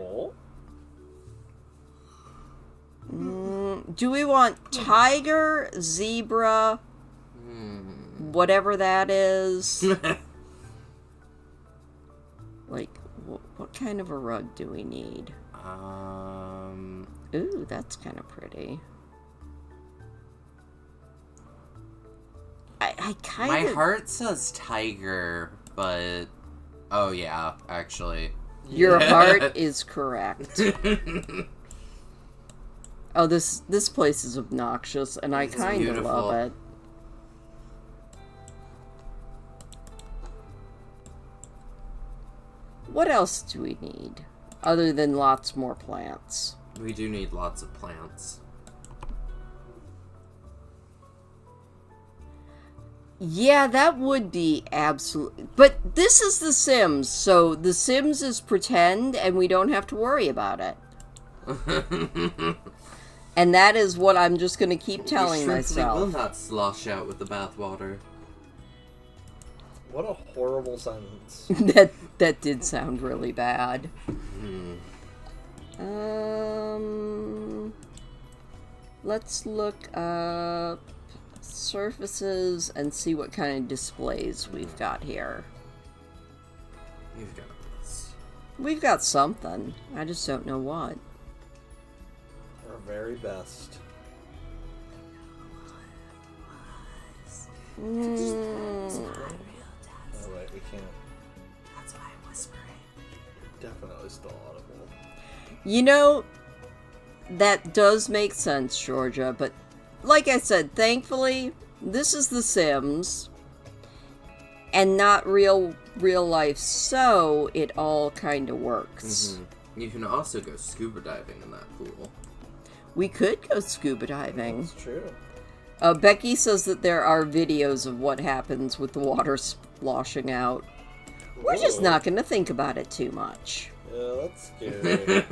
Do we want tiger, zebra, whatever that is? Like, what kind of a rug do we need? Ooh, that's kind of pretty. I kind My of... heart says tiger, but... Oh, yeah, actually. Your heart is correct. Oh, this place is obnoxious, and I It's kind of beautiful. love it. What else do we need? Other than lots more plants. We do need lots of plants. Yeah, that would be absolutely... But this is The Sims, so The Sims is pretend, and we don't have to worry about it. And that is what I'm just going to keep telling We will myself. not slosh out with the bathwater. What a horrible sentence. That did sound really bad. Let's look up surfaces and see what kind of displays we've got here. You've got this. We've got something. I just don't know what. Our very best. Oh, wait, we can't. That's why I'm whispering. Definitely still audible. You know, that does make sense, Georgia, but like I said, thankfully, this is The Sims and not real life, so it all kind of works. You can also go scuba diving in that pool. We could go scuba diving. It's true. Becky says that there are videos of what happens with the water sloshing out. We're just Whoa. not going to think about it too much. Yeah, that's scary.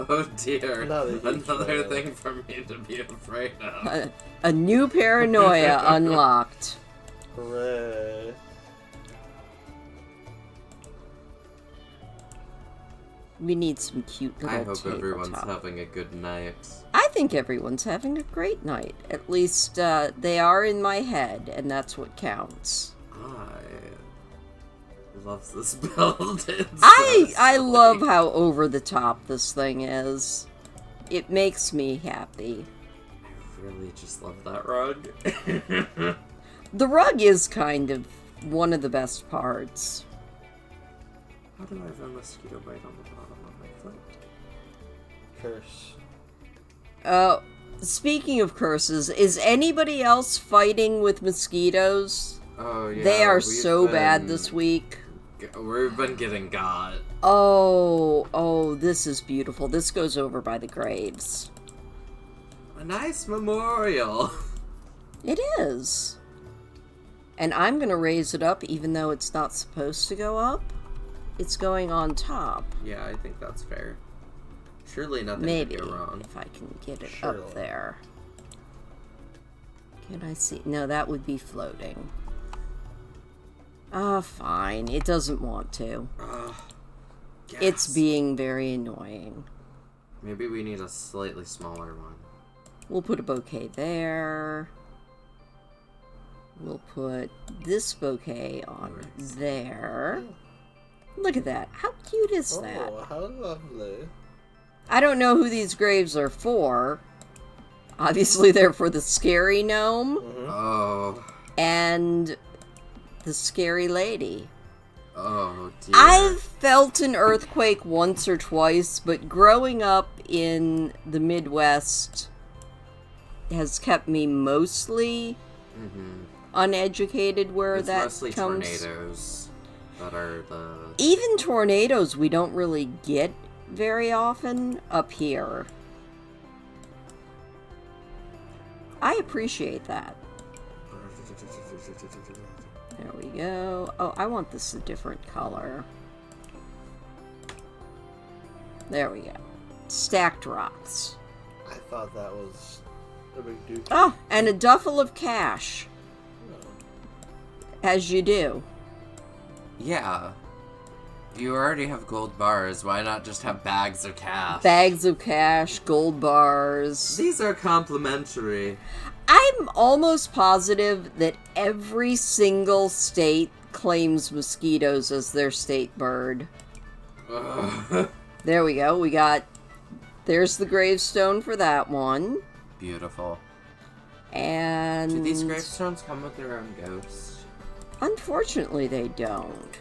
Oh dear. Another huge Another fan. thing for me to be afraid of. A new paranoia unlocked. Hooray. We need some cute little I hope everyone's tabletop. having a good night. I think everyone's having a great night. At least they are in my head, and that's what counts. I love this build. It's I so love silly. how over the top this thing is. It makes me happy. I really just love that rug. The rug is kind of one of the best parts. How do I have a mosquito bite on the bottom of my foot? Curse. Speaking of curses, is anybody else fighting with mosquitoes? Oh yeah. They are we've so bad been- this week. We've been getting got. Oh, this is beautiful. This goes over by the graves. A nice memorial. It is. And I'm going to raise it up even though it's not supposed to go up. It's going on top. Yeah, I think that's fair. Surely nothing Maybe, could go wrong. if I can get it Surely. up there. Can I see? No, that would be floating. Ah, fine. It doesn't want to. It's Gas. being very annoying. Maybe we need a slightly smaller one. We'll put a bouquet there. We'll put this bouquet on there. Look at that. How cute is that? Oh, how lovely. I don't know who these graves are for. Obviously, they're for the scary gnome Oh. and the scary lady. Oh, dear. I've felt an earthquake once or twice, but growing up in the Midwest has kept me mostly uneducated where It's that mostly comes. tornadoes that are the... Even tornadoes we don't really get very often up here. I appreciate that. There we go. Oh, I want this a different color. There we go. Stacked rocks. I thought that was a big dude. Oh, and a duffel of cash. As you do. Yeah. You already have gold bars, why not just have bags of cash? Bags of cash, gold bars. These are complimentary. I'm almost positive that every single state claims mosquitoes as their state bird. Ugh. There we go. There's the gravestone for that one. Beautiful. And Do these gravestones come with their own ghost? unfortunately they don't.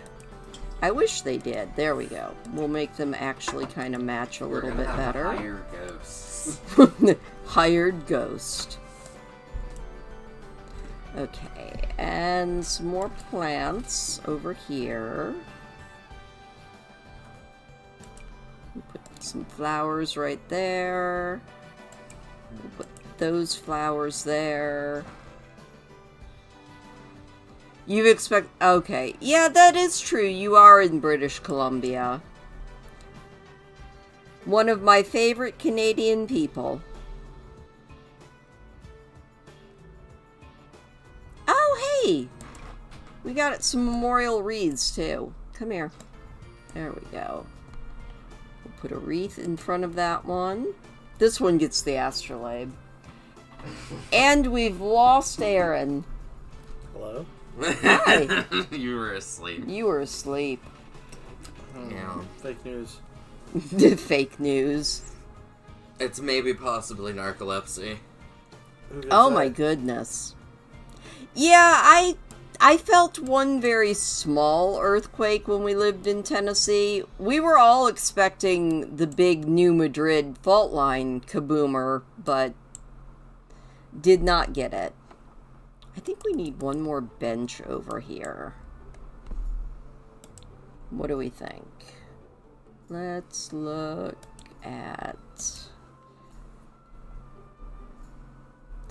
I wish they did. There we go. We'll make them actually kind of match a little bit better. Higher ghosts. Hired ghost. Okay, and some more plants over here. Put some flowers right there. We'll put those flowers there. You expect... Okay. Yeah, that is true. You are in British Columbia. One of my favorite Canadian people. Oh, hey! We got some memorial wreaths, too. Come here. There we go. We'll put a wreath in front of that one. This one gets the astrolabe. And we've lost Aaron. Hello? Hi. You were asleep. You were asleep. Yeah. Fake news. Fake news. It's maybe possibly narcolepsy. Who could Oh say? my goodness. Yeah, I felt one very small earthquake when we lived in Tennessee. We were all expecting the big New Madrid fault line kaboomer, but did not get it. I think we need one more bench over here. What do we think? Let's look at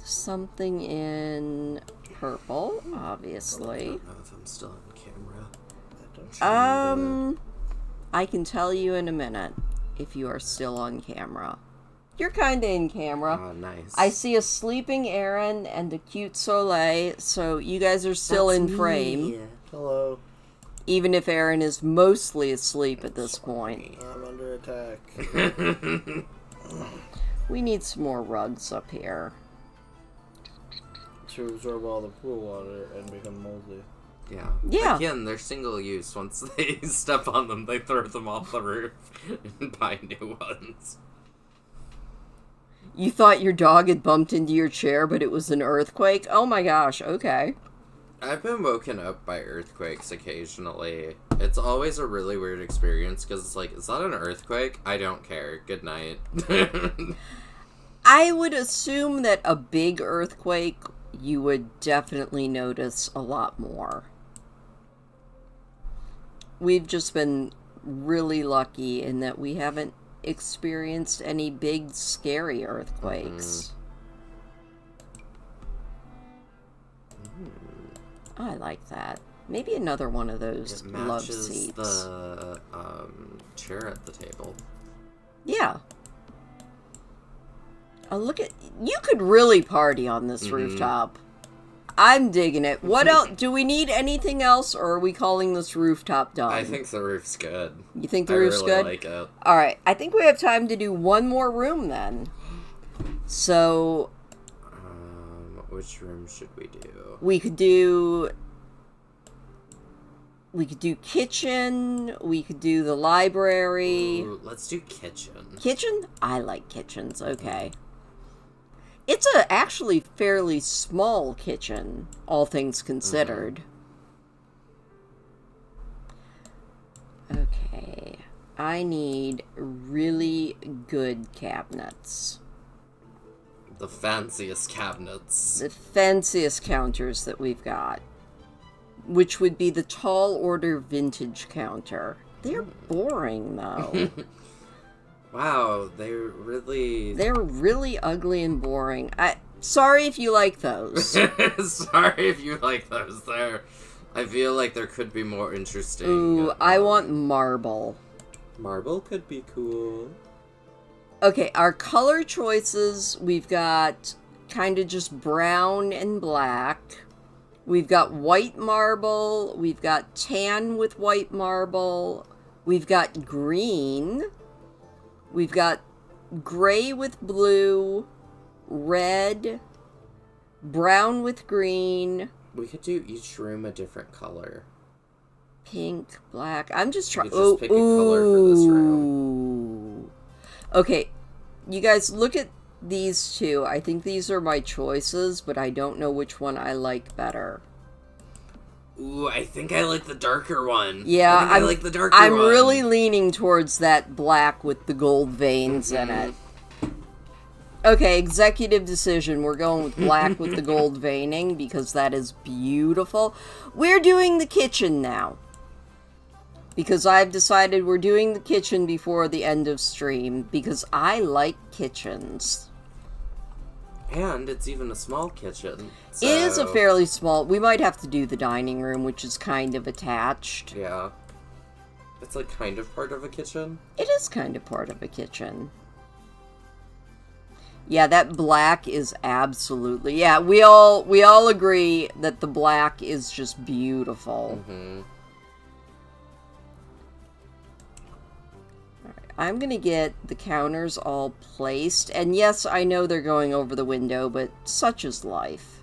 something in purple, obviously. I don't know if I'm still on camera. I can tell you in a minute if you are still on camera. You're kinda in camera. Oh, nice. I see a sleeping Aaron and a cute Soleil, so you guys are still in frame. Hello. Even if Aaron is mostly asleep at this point. I'm under attack. We need some more rugs up here. To absorb all the pool water and become moldy. Yeah. Yeah. Again, they're single use. Once they step on them, they throw them off the roof and buy new ones. You thought your dog had bumped into your chair, but it was an earthquake? Oh my gosh, okay. I've been woken up by earthquakes occasionally. It's always a really weird experience because it's like, is that an earthquake? I don't care. Good night. I would assume that a big earthquake, you would definitely notice a lot more. We've just been really lucky in that we haven't experienced any big, scary earthquakes. Oh, I like that. Maybe another one of those It love matches seats. the chair at the table. Yeah. Oh, look at... You could really party on this rooftop. I'm digging it. What else? Do we need anything else, or are we calling this rooftop done? I think the roof's good. You think the I roof's really good? like it. Alright, I think we have time to do one more room then. So, Which room should we do? we could do... We could do kitchen, we could do the library. Ooh, let's do kitchen. Kitchen? I like kitchens, okay. It's a actually fairly small kitchen, all things considered. Okay. I need really good cabinets. The fanciest cabinets. The fanciest counters that we've got. Which would be the tall order vintage counter. They're boring, though. Wow, they're really ugly and boring. Sorry if you like those. Sorry if you like those. I feel like there could be more interesting. Ooh, I want marble. Marble could be cool. Okay, our color choices, we've got kind of just brown and black. We've got white marble. We've got tan with white marble. We've got green. We've got gray with blue, red, brown with green. We could do each room a different color. Pink, black. I'm just trying. Just pick a color for this room. Okay, you guys look at these two. I think these are my choices, but I don't know which one I like better. Ooh, I think I like the darker one. Yeah, I like the darker I'm one. really leaning towards that black with the gold veins in it. Okay, executive decision. We're going with black with the gold veining because that is beautiful. We're doing the kitchen now. Because I've decided we're doing the kitchen before the end of stream because I like kitchens. And it's even a small kitchen. So... It is a fairly small... We might have to do the dining room, which is kind of attached. Yeah. It's like kind of part of a kitchen. It is kind of part of a kitchen. Yeah, that black is absolutely... Yeah, we all agree that the black is just beautiful. Mm-hmm. I'm gonna get the counters all placed, and yes, I know they're going over the window, but such is life.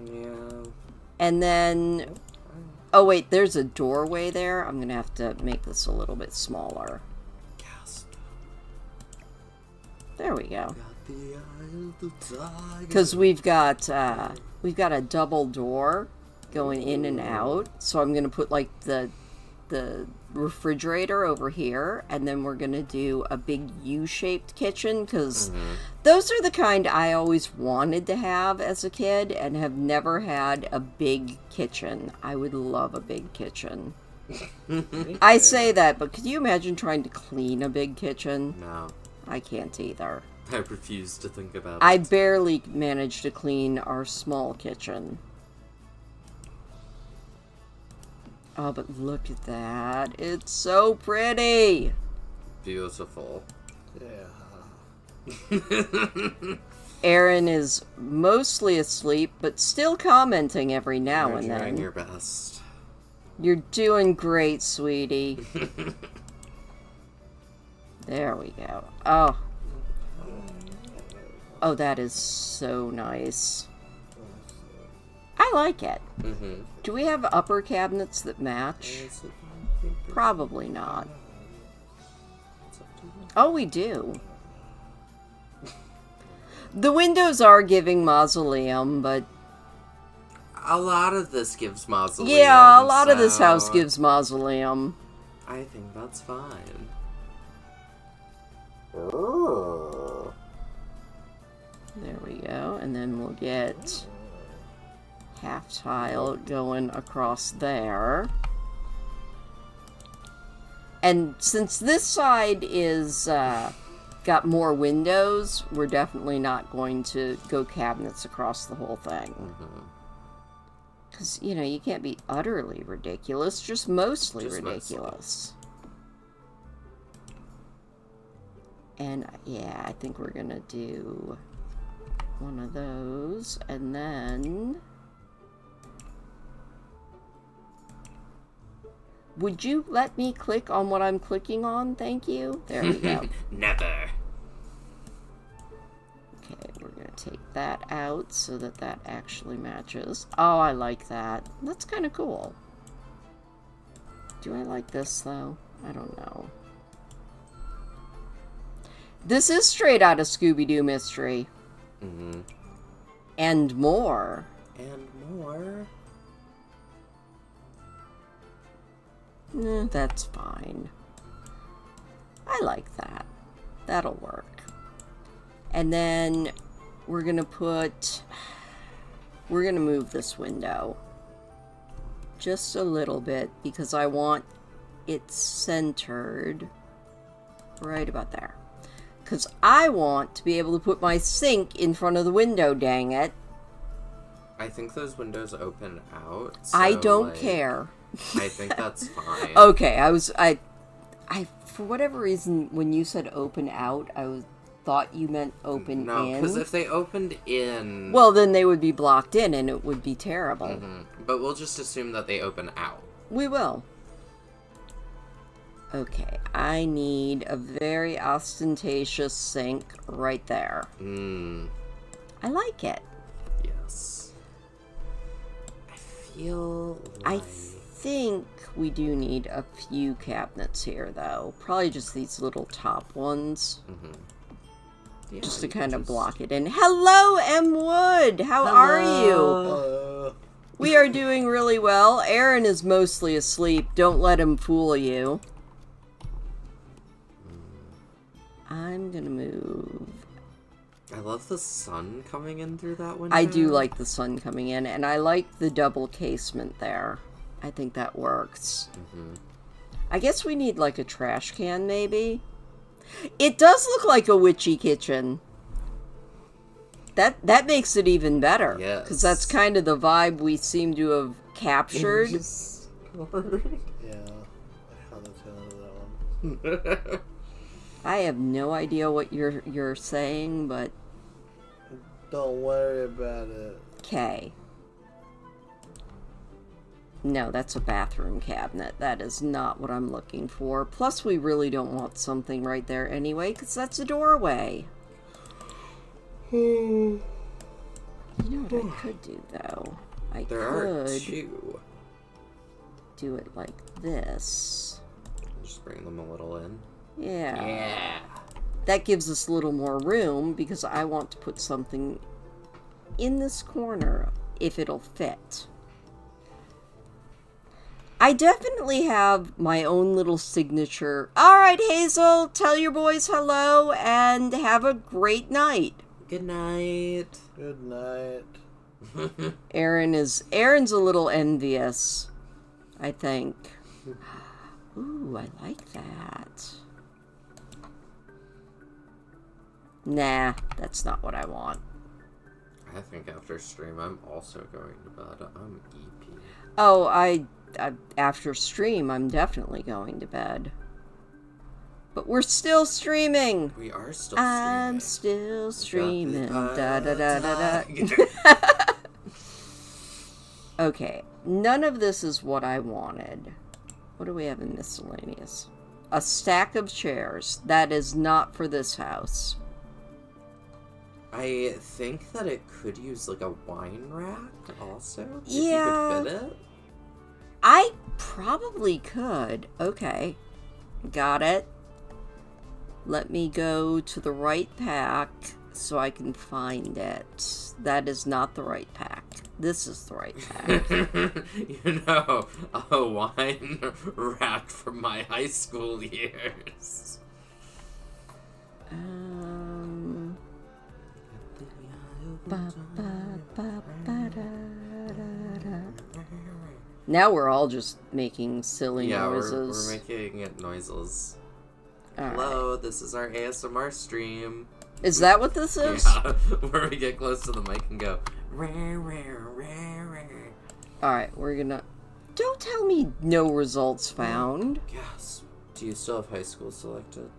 Yeah. And then... Oh wait, there's a doorway there. I'm gonna have to make this a little bit smaller. Gasp. There we go. Got the eye of the tiger. Because we've got a double door going in and out, so I'm gonna put like the refrigerator over here, and then we're gonna do a big U-shaped kitchen because those are the kind I always wanted to have as a kid and have never had a big kitchen. I would love a big kitchen. I say that, but could you imagine trying to clean a big kitchen? No. I can't either. I refuse to think about it. I barely managed to clean our small kitchen. Oh, but look at that. It's so pretty. Beautiful. Yeah. Aaron is mostly asleep, but still commenting every now You're and trying then. your best. You're doing great, sweetie. There we go. Oh. Oh, that is so nice. I like it. Mm-hmm. Do we have upper cabinets that match? Probably not. Oh, we do. The windows are giving mausoleum, but... A lot of this gives mausoleum. Yeah, a lot of this so house gives mausoleum. I think that's fine. There we go, and then we'll get half tile going across there. And since this side is got more windows, we're definitely not going to go cabinets across the whole thing. Because, you know, you can't be utterly ridiculous, just mostly ridiculous. And, yeah, I think we're gonna do one of those, and then... Would you let me click on what I'm clicking on? Thank you. There we go. Never. Okay, we're going to take that out so that that actually matches. Oh, I like that. That's kind of cool. Do I like this, though? I don't know. This is straight out of Scooby-Doo Mystery. Mm-hmm. And more. And more. That's fine. I like that. That'll work. And then we're gonna move this window just a little bit because I want it centered right about there. Because I want to be able to put my sink in front of the window, dang it. I think those windows open out. I so, don't like, care. I think that's fine. Okay, I for whatever reason, when you said open out, thought you meant open No, in. because if they opened in... Well, then they would be blocked in, and it would be terrible. Mhm. But we'll just assume that they open out. We will. Okay, I need a very ostentatious sink right there. I like it. Yes. I feel I like... think we do need a few cabinets here, though. Probably just these little top ones. Yeah, Just to you can kind of just- block it in. Hello, M. Wood! How are you? We are doing really well. Aaron is mostly asleep. Don't let him fool you. I'm gonna move. I love the sun coming in through that window. I do like the sun coming in, and I like the double casement there. I think that works. I guess we need, like, a trash can, maybe? It does look like a witchy kitchen. That makes it even better. Yes. Because that's kind of the vibe we seem to have captured. Yeah, I found the tail end of that one. I have no idea what you're saying, but Don't worry about it. okay. No, that's a bathroom cabinet. That is not what I'm looking for. Plus, we really don't want something right there anyway, because that's a doorway. You know what I could do, though? I There are could two. do it like this. Just bring them a little in. Yeah. Yeah. That gives us a little more room, because I want to put something in this corner, if it'll fit. I definitely have my own little signature. Alright, Hazel, tell your boys hello, and have a great night. Good night. Good night. Aaron's a little envious, I think. Ooh, I like that. Nah, that's not what I want. I think after stream, I'm also going to bed. I'm EP. Oh, after stream, I'm definitely going to bed. But we're still streaming. We are still I'm streaming. still streaming. Da da da da da. Okay, none of this is what I wanted. What do we have in miscellaneous? A stack of chairs. That is not for this house. I think that it could use like a wine rack also. If Yeah. you could fit it. I probably could. Okay. Got it. Let me go to the right pack so I can find it. That is not the right pack. This is the right pack. You know, a wine rack from my high school years. Now we're all just making silly Yeah, noises. we're making it noises. All right. Hello, this is our ASMR stream. Is that what this is? Yeah, where we get close to the mic and go. "Rah, rah, rah, rah." Alright, we're gonna... Don't tell me no results found. Yes. Do you still have high school selected?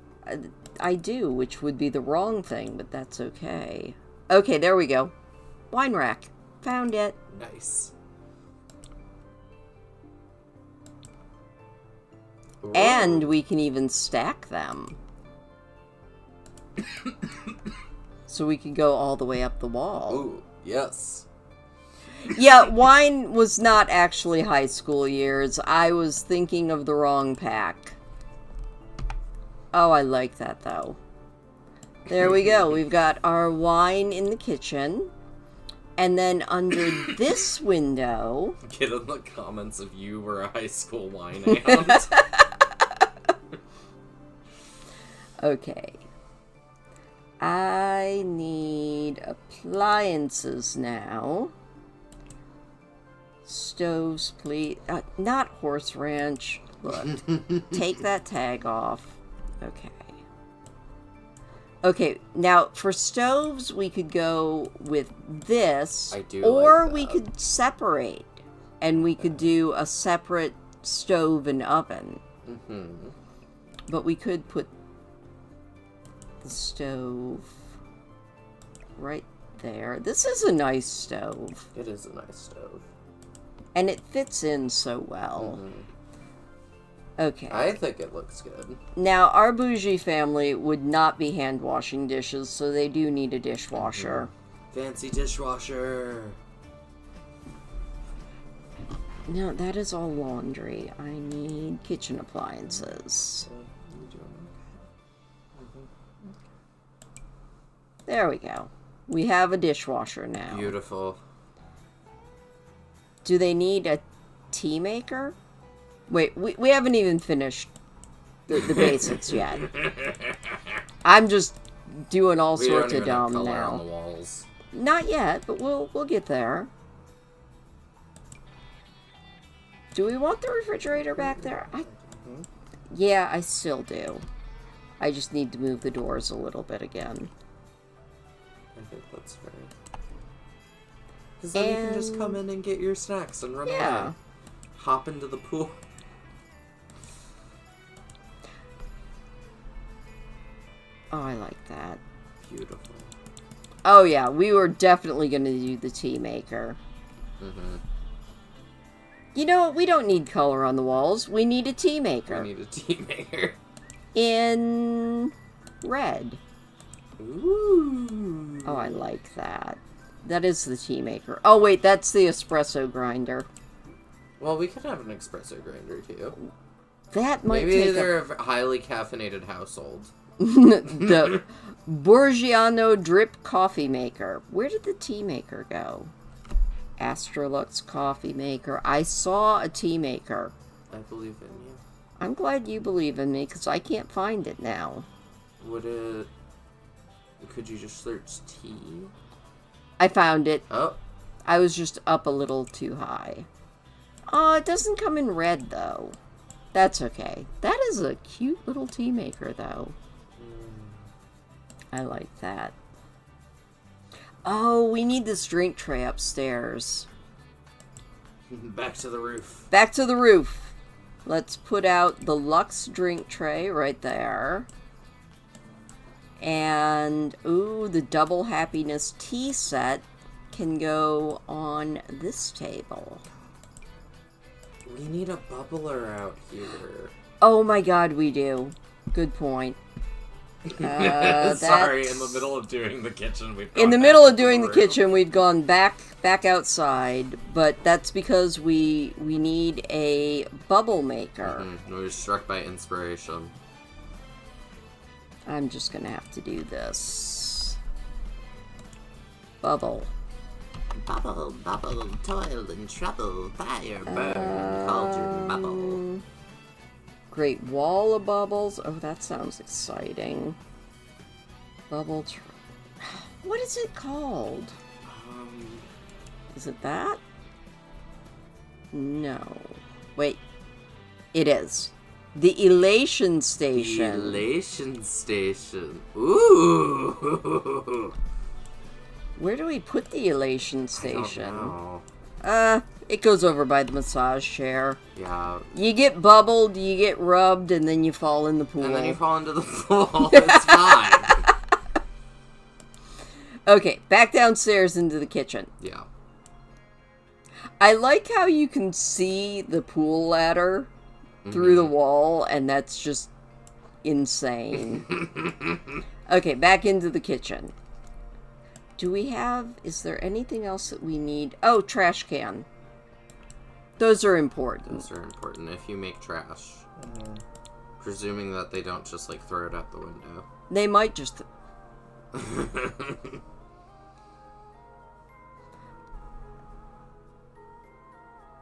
I do, which would be the wrong thing, but that's okay. Okay, there we go. Wine rack. Found it. Nice. And we can even stack them. So we can go all the way up the wall. Ooh, yes. Yeah, wine was not actually high school years. I was thinking of the wrong pack. Oh, I like that, though. There we go. We've got our wine in the kitchen. And then under this window... Get in the comments if you were a high school wine aunt. Okay. I need appliances now. Stoves, please. Not horse ranch. Look, take that tag off. Okay. Okay, now for stoves, we could go with this. I do or like we that. could separate. And we could do a separate stove and oven. Mm-hmm. But we could put the stove right there. This is a nice stove. It is a nice stove. And it fits in so well. Mhm. Okay. I think it looks good. Now, our bougie family would not be hand washing dishes, so they do need a dishwasher. Fancy dishwasher. No, that is all laundry. I need kitchen appliances. There we go. We have a dishwasher now. Beautiful. Do they need a tea maker? Wait, we haven't even finished the basics yet. I'm just doing all We sorts don't of even have dumb color now. on the walls. Not yet, but we'll get there. Do we want the refrigerator back there? Yeah, I still do. I just need to move the doors a little bit again. I think that's fair. Because then you can just come in and get your snacks and run Yeah. away. Hop into the pool. Oh, I like that. Beautiful. Oh yeah, we were definitely going to do the tea maker. Mm-hmm. You know what? We don't need color on the walls. We need a tea maker. We need a tea maker. In red. Ooh. Oh, I like that. That is the tea maker. Oh, wait, that's the espresso grinder. Well, we could have an espresso grinder too. That might Maybe take they're a highly caffeinated household. the Borgiano drip coffee maker. Where did the tea maker go? Astrolux coffee maker. I saw a tea maker. I believe in you. I'm glad you believe in me, because I can't find it now. Would it... Could you just search tea? I found it. Oh. I was just up a little too high. Oh, it doesn't come in red, though. That's okay. That is a cute little tea maker, though. I like that. Oh, we need this drink tray upstairs. Back to the roof. Back to the roof. Let's put out the Lux drink tray right there. And, ooh, the double happiness tea set can go on this table. We need a bubbler out here. Oh my god, we do. Good point. Sorry, that's- in the middle of doing the kitchen, we've In the gone middle back of to doing the roof. kitchen, we've gone back outside, but that's because we need a bubble maker. We were struck by inspiration. I'm just gonna have to do this. Bubble. Bubble, bubble, toil and trouble, fire, burn, cauldron, bubble. Great wall of bubbles. Oh, that sounds exciting. Bubble. What is it called? Is it that? No. Wait. It is. The Elation Station. Elation station. Ooh. Where do we put the Elation I don't Station? know. It goes over by the massage chair. Yeah. You get bubbled, you get rubbed, and then you fall in the pool. And then you fall into the pool. It's fine. Okay, back downstairs into the kitchen. Yeah. I like how you can see the pool ladder through the wall, and that's just insane. Okay, back into the kitchen. Do we have... Is there anything else that we need? Oh, trash can. Those are important. Those are important if you make trash. Presuming that they don't just, like, throw it out the window. They might just...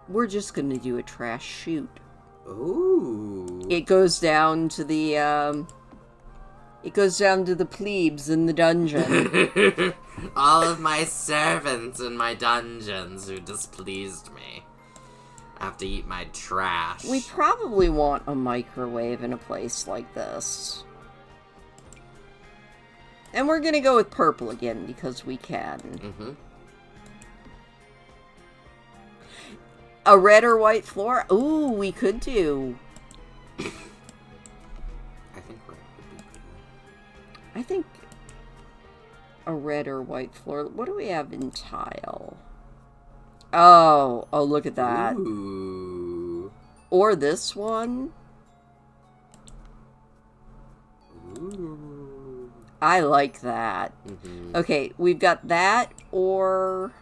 We're just gonna do a trash chute. Ooh. It goes down to the, plebes in the dungeon. All of my servants in my dungeons who displeased me. I have to eat my trash. We probably want a microwave in a place like this. And we're gonna go with purple again, because we can. Mm-hmm. A red or white floor? Ooh, we could do. I think red would be pretty good. I think a red or white floor. What do we have in tile? Oh, look at that. Ooh. Or this one. Ooh. I like that. Mm-hmm. Okay, we've got that or...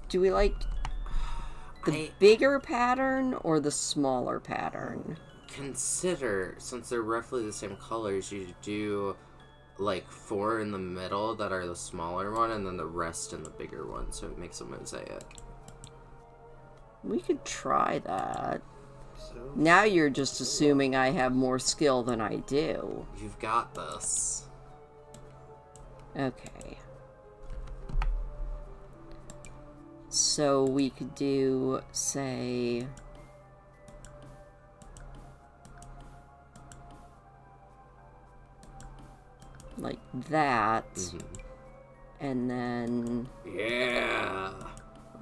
Do we like the bigger pattern or the smaller pattern? Consider, since they're roughly the same colors, you do like 4 in the middle that are the smaller one, and then the rest in the bigger one, so it makes a mosaic. We could try that. So, Now you're just assuming I have more skill than I do. You've got this. Okay. So we could do, say... like that. Mm-hmm. And then... Yeah.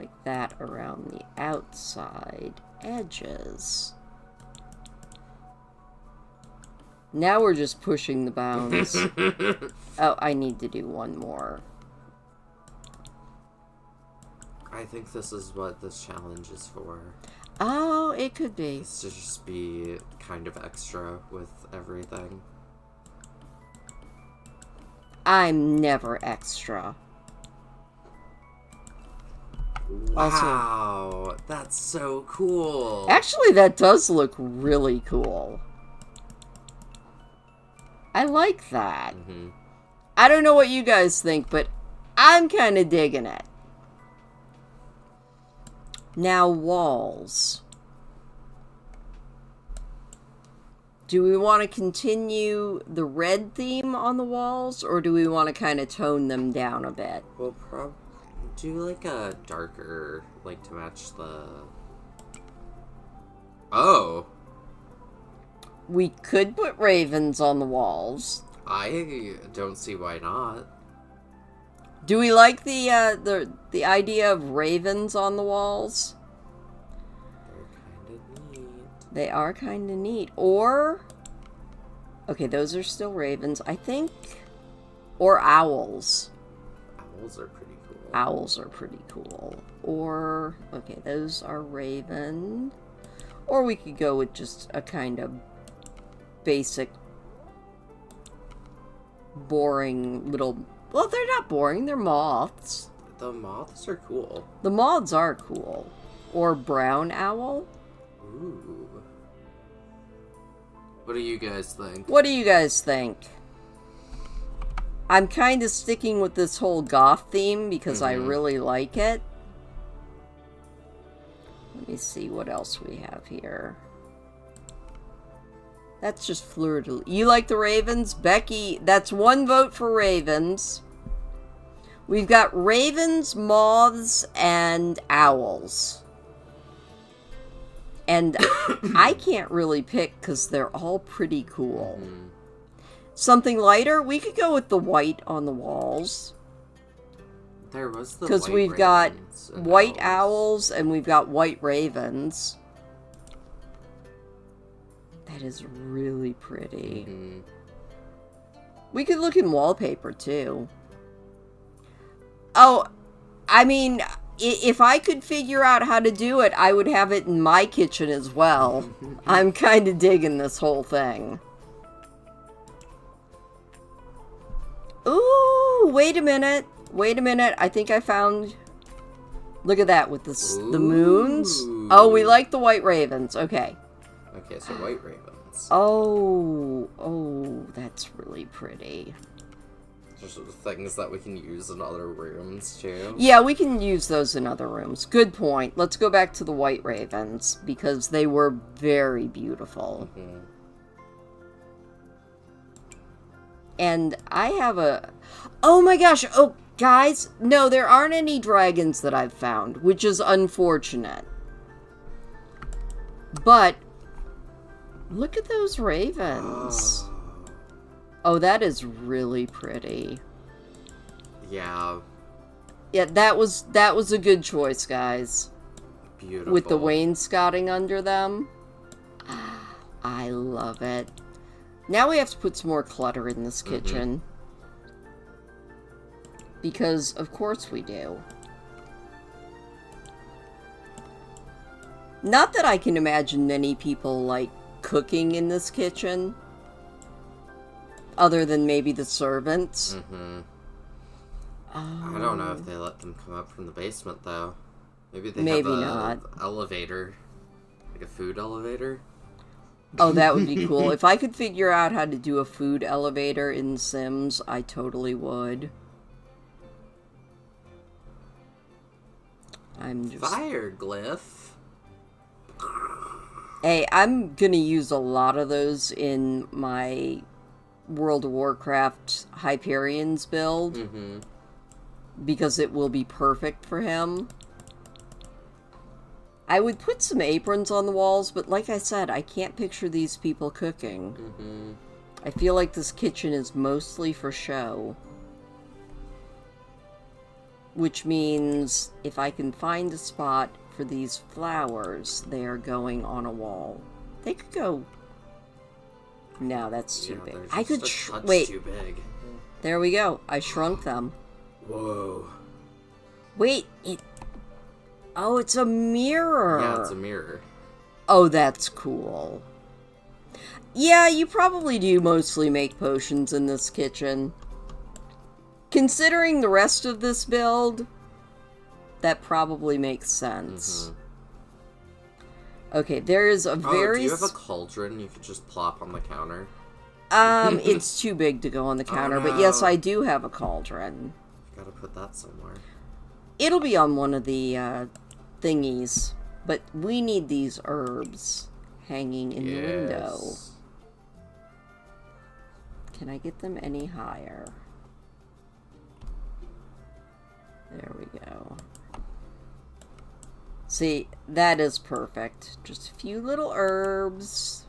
like that around the outside edges. Now we're just pushing the bounds. Oh, I need to do one more. I think this is what this challenge is for. Oh, it could be. It's to just be kind of extra with everything. I'm never extra. Wow, that's so cool. Actually, that does look really cool. I like that. Mm-hmm. I don't know what you guys think, but I'm kind of digging it. Now, walls. Do we want to continue the red theme on the walls, or do we want to kind of tone them down a bit? We'll probably do like a darker, like to match the... Oh! We could put ravens on the walls. I don't see why not. Do we like the idea of ravens on the walls? They're kind of neat. They are kind of neat. Or, okay, those are still ravens, I think. Or owls. Owls are pretty cool. Owls are pretty cool. Or, okay, those are raven. Or we could go with just a kind of basic, boring little... Well, they're not boring, they're moths. The moths are cool. The moths are cool. Or brown owl. Ooh. What do you guys think? What do you guys think? I'm kind of sticking with this whole goth theme because I really like it. Let me see what else we have here. That's just fleur de lis. You like the ravens? Becky, that's 1 vote for ravens. We've got ravens, moths, and owls. And I can't really pick because they're all pretty cool. Mm. Something lighter? We could go with the white on the walls. There was the Because white we've got ravens and white owls and we've got white ravens. That is really pretty. Mhm. We could look in wallpaper too. Oh, I mean, if I could figure out how to do it, I would have it in my kitchen as well. I'm kind of digging this whole thing. Ooh, wait a minute. Wait a minute. I think I found... Look at that with the moons. Oh, we like the white ravens. Okay. Okay, so white ravens. Oh, that's really pretty. Just things that we can use in other rooms, too. Yeah, we can use those in other rooms. Good point. Let's go back to the white ravens, because they were very beautiful. Mm-hmm. And I have a... Oh my gosh! Oh, guys! No, there aren't any dragons that I've found, which is unfortunate. But, look at those ravens. Oh, that is really pretty. Yeah, Yeah, that was a good choice, guys. beautiful. With the wainscoting under them. I love it. Now we have to put some more clutter in this kitchen. Because, of course we do. Not that I can imagine many people, like, cooking in this kitchen. Other than maybe the servants. I don't know if they let them come up from the basement, though. Maybe they Maybe have a not. elevator. Like a food elevator. Oh, that would be cool. If I could figure out how to do a food elevator in Sims, I totally would. I'm just... Fire glyph. Hey, I'm gonna use a lot of those in my World of Warcraft Hyperions build. Because it will be perfect for him. I would put some aprons on the walls, but like I said, I can't picture these people cooking. I feel like this kitchen is mostly for show. Which means if I can find a spot for these flowers, they are going on a wall. They could go... No, that's too big. I could... Wait. Too big. There we go. I shrunk them. Whoa. Wait, Oh, it's a mirror. Yeah, it's a mirror. Oh, that's cool. Yeah, you probably do mostly make potions in this kitchen. Considering the rest of this build, that probably makes sense. Okay, there is a very... do you have a cauldron you could just plop on the counter? It's too big to go on the counter, but yes, I do have a cauldron. Gotta put that somewhere. It'll be on one of the thingies, but we need these herbs hanging in the window. Can I get them any higher? There we go. See, that is perfect. Just a few little herbs.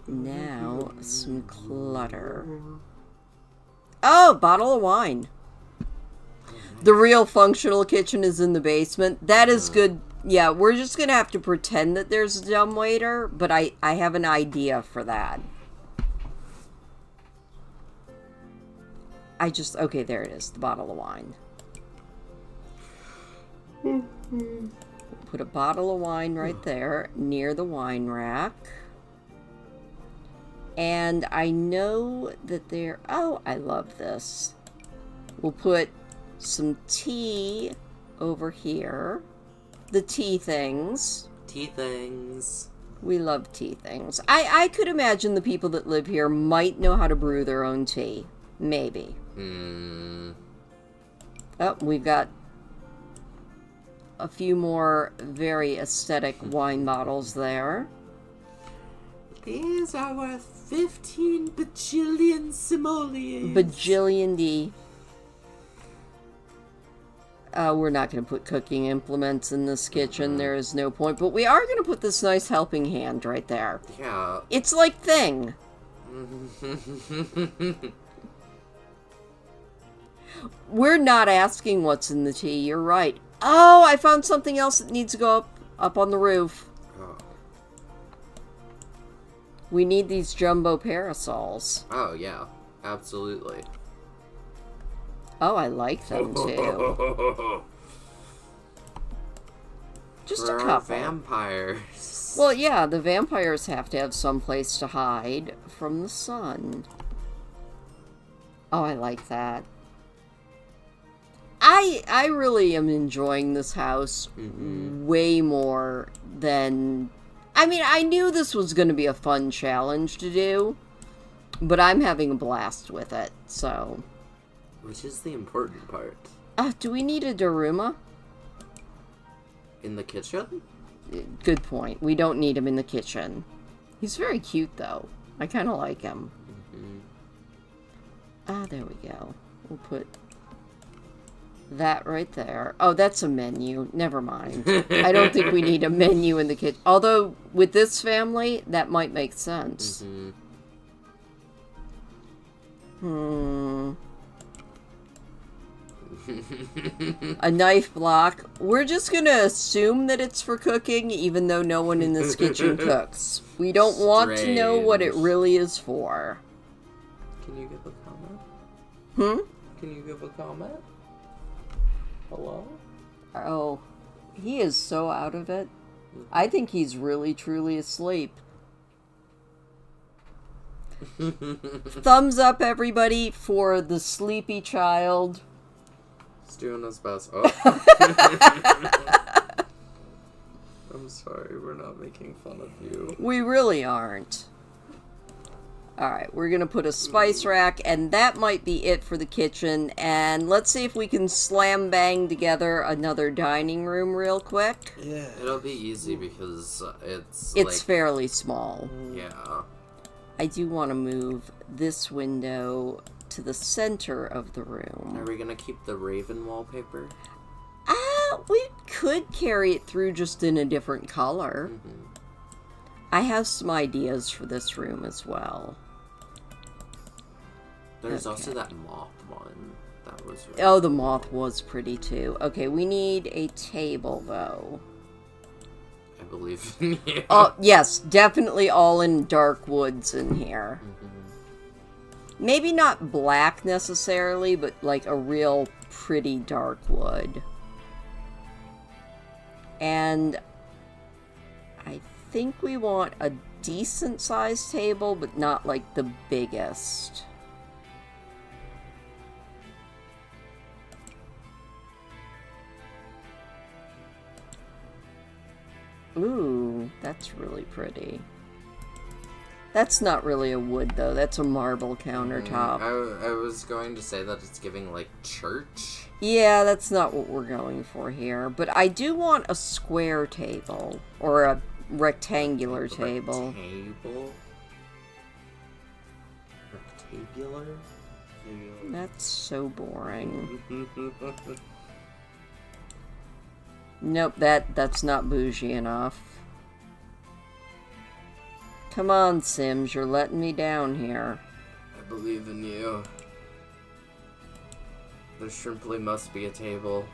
Now, some clutter. Oh, bottle of wine. The real functional kitchen is in the basement. That is good. Yeah, we're just gonna have to pretend that there's a dumbwaiter, but I have an idea for that. Okay, there it is, the bottle of wine. Put a bottle of wine right there, near the wine rack. And I know that there... Oh, I love this. We'll put some tea over here. The tea things. Tea things. We love tea things. I could imagine the people that live here might know how to brew their own tea. Maybe. Oh, we've got a few more very aesthetic wine bottles there. These are worth 15 bajillion simoleons. Bajillion D. We're not going to put cooking implements in this kitchen. There is no point. But we are going to put this nice helping hand right there. Yeah. It's like Thing. We're not asking what's in the tea. You're right. Oh, I found something else that needs to go up on the roof. We need these jumbo parasols. Oh, yeah. Absolutely. Oh, I like them too. Just For a our couple. vampires. Well, yeah, the vampires have to have some place to hide from the sun. Oh, I like that. I really am enjoying this house way more than... I mean, I knew this was going to be a fun challenge to do, but I'm having a blast with it, so... Which is the important part. Do we need a Daruma? In the kitchen? Good point. We don't need him in the kitchen. He's very cute, though. I kind of like him. There we go. We'll put that right there. Oh, that's a menu. Never mind. I don't think we need a menu in the kitchen. Although, with this family, that might make sense. A knife block. We're just gonna assume that it's for cooking, even though no one in this kitchen cooks. We don't want to know what it really is for. Can you give a comment? Can you give a comment? Hello? Oh, he is so out of it. I think he's really, truly asleep. Thumbs up, everybody, for the sleepy child. He's doing his best. Oh. I'm sorry, we're not making fun of you. We really aren't. Alright, we're gonna put a spice rack, and that might be it for the kitchen. And let's see if we can slam bang together another dining room real quick. Yeah. It'll be easy because it's It's like, fairly small. yeah. I do want to move this window to the center of the room. Are we gonna keep the Raven wallpaper? We could carry it through just in a different color. I have some ideas for this room as well. There's Okay. also that moth one. That was really Oh, the moth was pretty too. Okay, we need a table though. I believe in you. Oh, yes, definitely all in dark woods in here. Maybe not black necessarily, but like a real pretty dark wood. And I think we want a decent sized table, but not like the biggest. Ooh, that's really pretty. That's not really a wood, though. That's a marble countertop. I was going to say that it's giving, like, church. Yeah, that's not what we're going for here. But I do want a square table. Or a rectangular table. Rectangular? That's so boring. Nope, that's not bougie enough. Come on, Sims, you're letting me down here. I believe in you. There simply must be a table.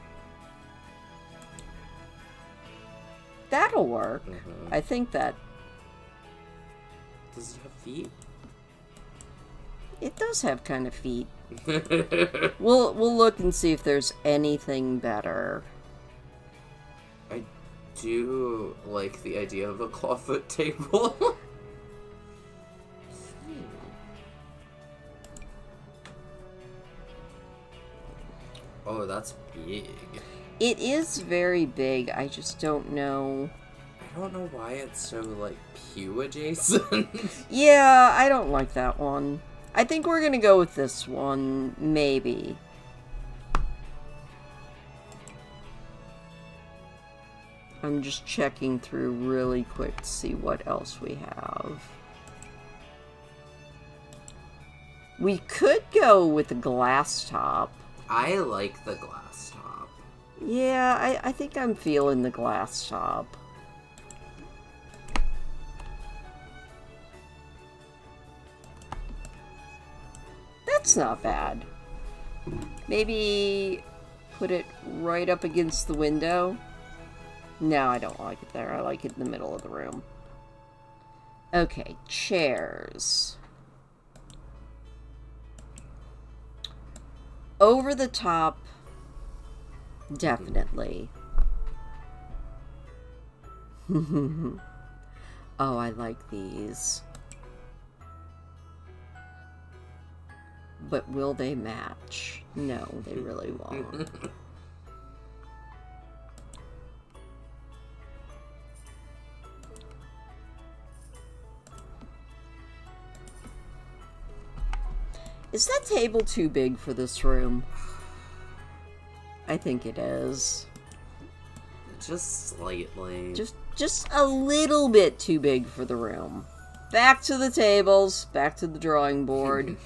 That'll work. I think that... Does it have feet? It does have kind of feet. We'll look and see if there's anything better. I do like the idea of a clawfoot table. Oh, that's big. It is very big. I just don't know. I don't know why it's so, like, pew adjacent. Yeah, I don't like that one. I think we're gonna go with this one, maybe. I'm just checking through really quick to see what else we have. We could go with the glass top. I like the glass top. Yeah, I think I'm feeling the glass top. That's not bad. Maybe put it right up against the window. No, I don't like it there. I like it in the middle of the room. Okay, chairs. Over the top, definitely. Oh, I like these. But will they match? No, they really won't. Is that table too big for this room? I think it is. Just slightly. Just a little bit too big for the room. Back to the tables, back to the drawing board.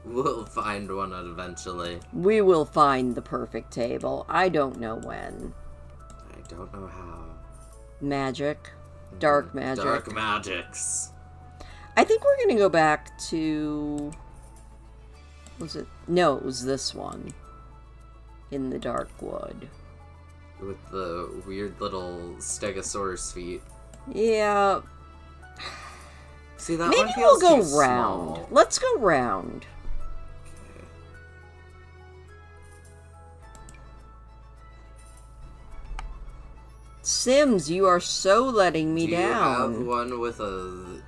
We'll find one eventually. We will find the perfect table. I don't know when. I don't know how. Magic. Dark magic. Dark magics. I think we're gonna go back to... Was it? No, it was this one. In the dark wood. With the weird little stegosaurus feet. Yeah. See, that Maybe one feels we'll go too round. small. Let's go round. Okay. Sims, you are so letting me Do down. you have one with a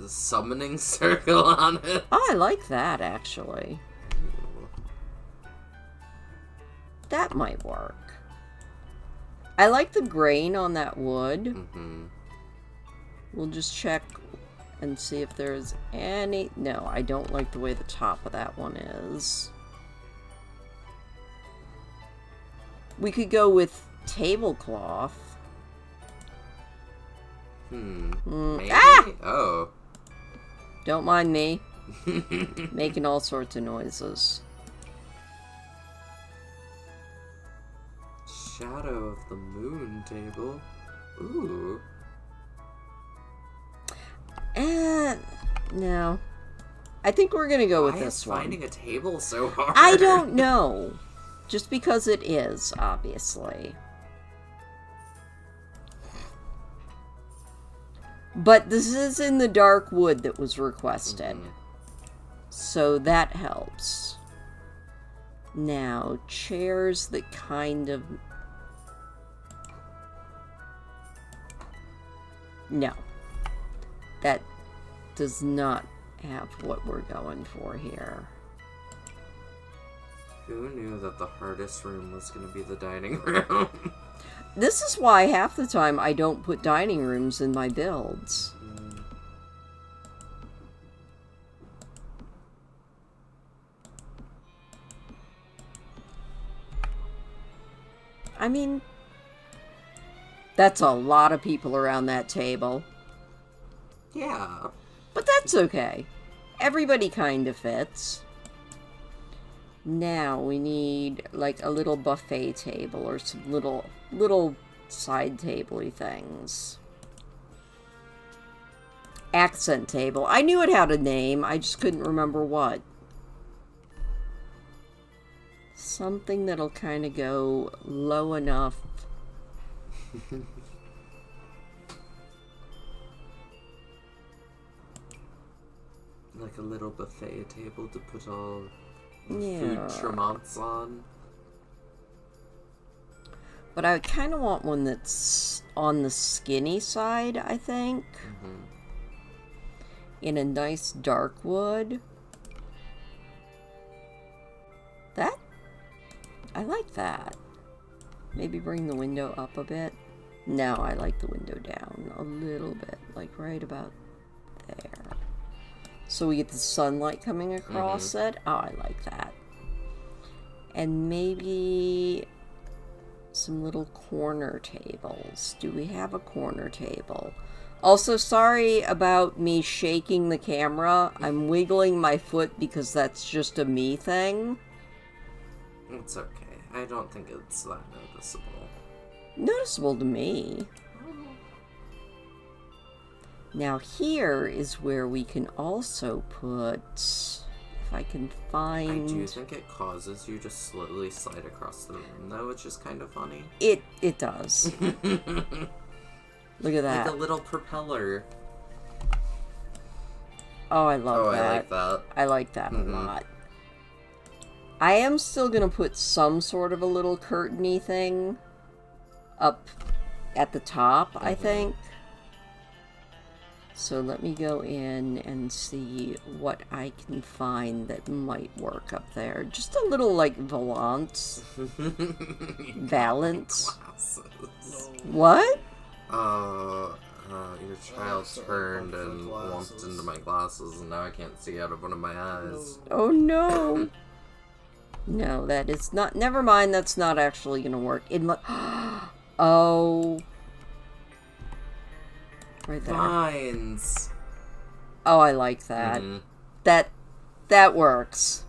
summoning circle on it? Oh, I like that, actually. That might work. I like the grain on that wood. Mm-hmm. We'll just check and see if there's any... No, I don't like the way the top of that one is. We could go with tablecloth. Maybe? Ah! Oh. Don't mind me. Making all sorts of noises. Shadow of the Moon table. Ooh. No. I think we're gonna go with Why this is one. finding a table so hard? I don't know. Just because it is, obviously. But this is in the dark wood that was requested. So that helps. Now, chairs that kind of... No. That does not have what we're going for here. Who knew that the hardest room was going to be the dining room? This is why half the time I don't put dining rooms in my builds. I mean, that's a lot of people around that table. Yeah. But that's okay. Everybody kind of fits. Now we need like a little buffet table or some little side table-y things. Accent table. I knew it had a name, I just couldn't remember what. Something that'll kind of go low enough. Like a little buffet table to put all Yeah. food trements on. But I kind of want one that's on the skinny side, I think. In a nice dark wood. That? I like that. Maybe bring the window up a bit. No, I like the window down a little bit. Like right about there. So we get the sunlight coming across it. Oh, I like that. And maybe some little corner tables. Do we have a corner table? Also, sorry about me shaking the camera. I'm wiggling my foot because that's just a me thing. It's okay. I don't think it's that noticeable. Noticeable to me. Now here is where we can also put, if I can find... I do think it causes you to slowly slide across the room, though, which is kind of funny. It does. Look at that. Like a little propeller. Oh, I love that. I like that. I like that a lot. I am still gonna put some sort of a little curtain-y thing up at the top, I think. So let me go in and see what I can find that might work up there. Just a little, like, valance. Valance. Glasses. What? Your child sorry, turned bumped and my lumped glasses. into my glasses, and now I can't see out of one of my eyes. Oh no. No, that is not. Never mind, that's not actually gonna work. Oh. Right there. Vines! Oh, I like that. Mhm. That works.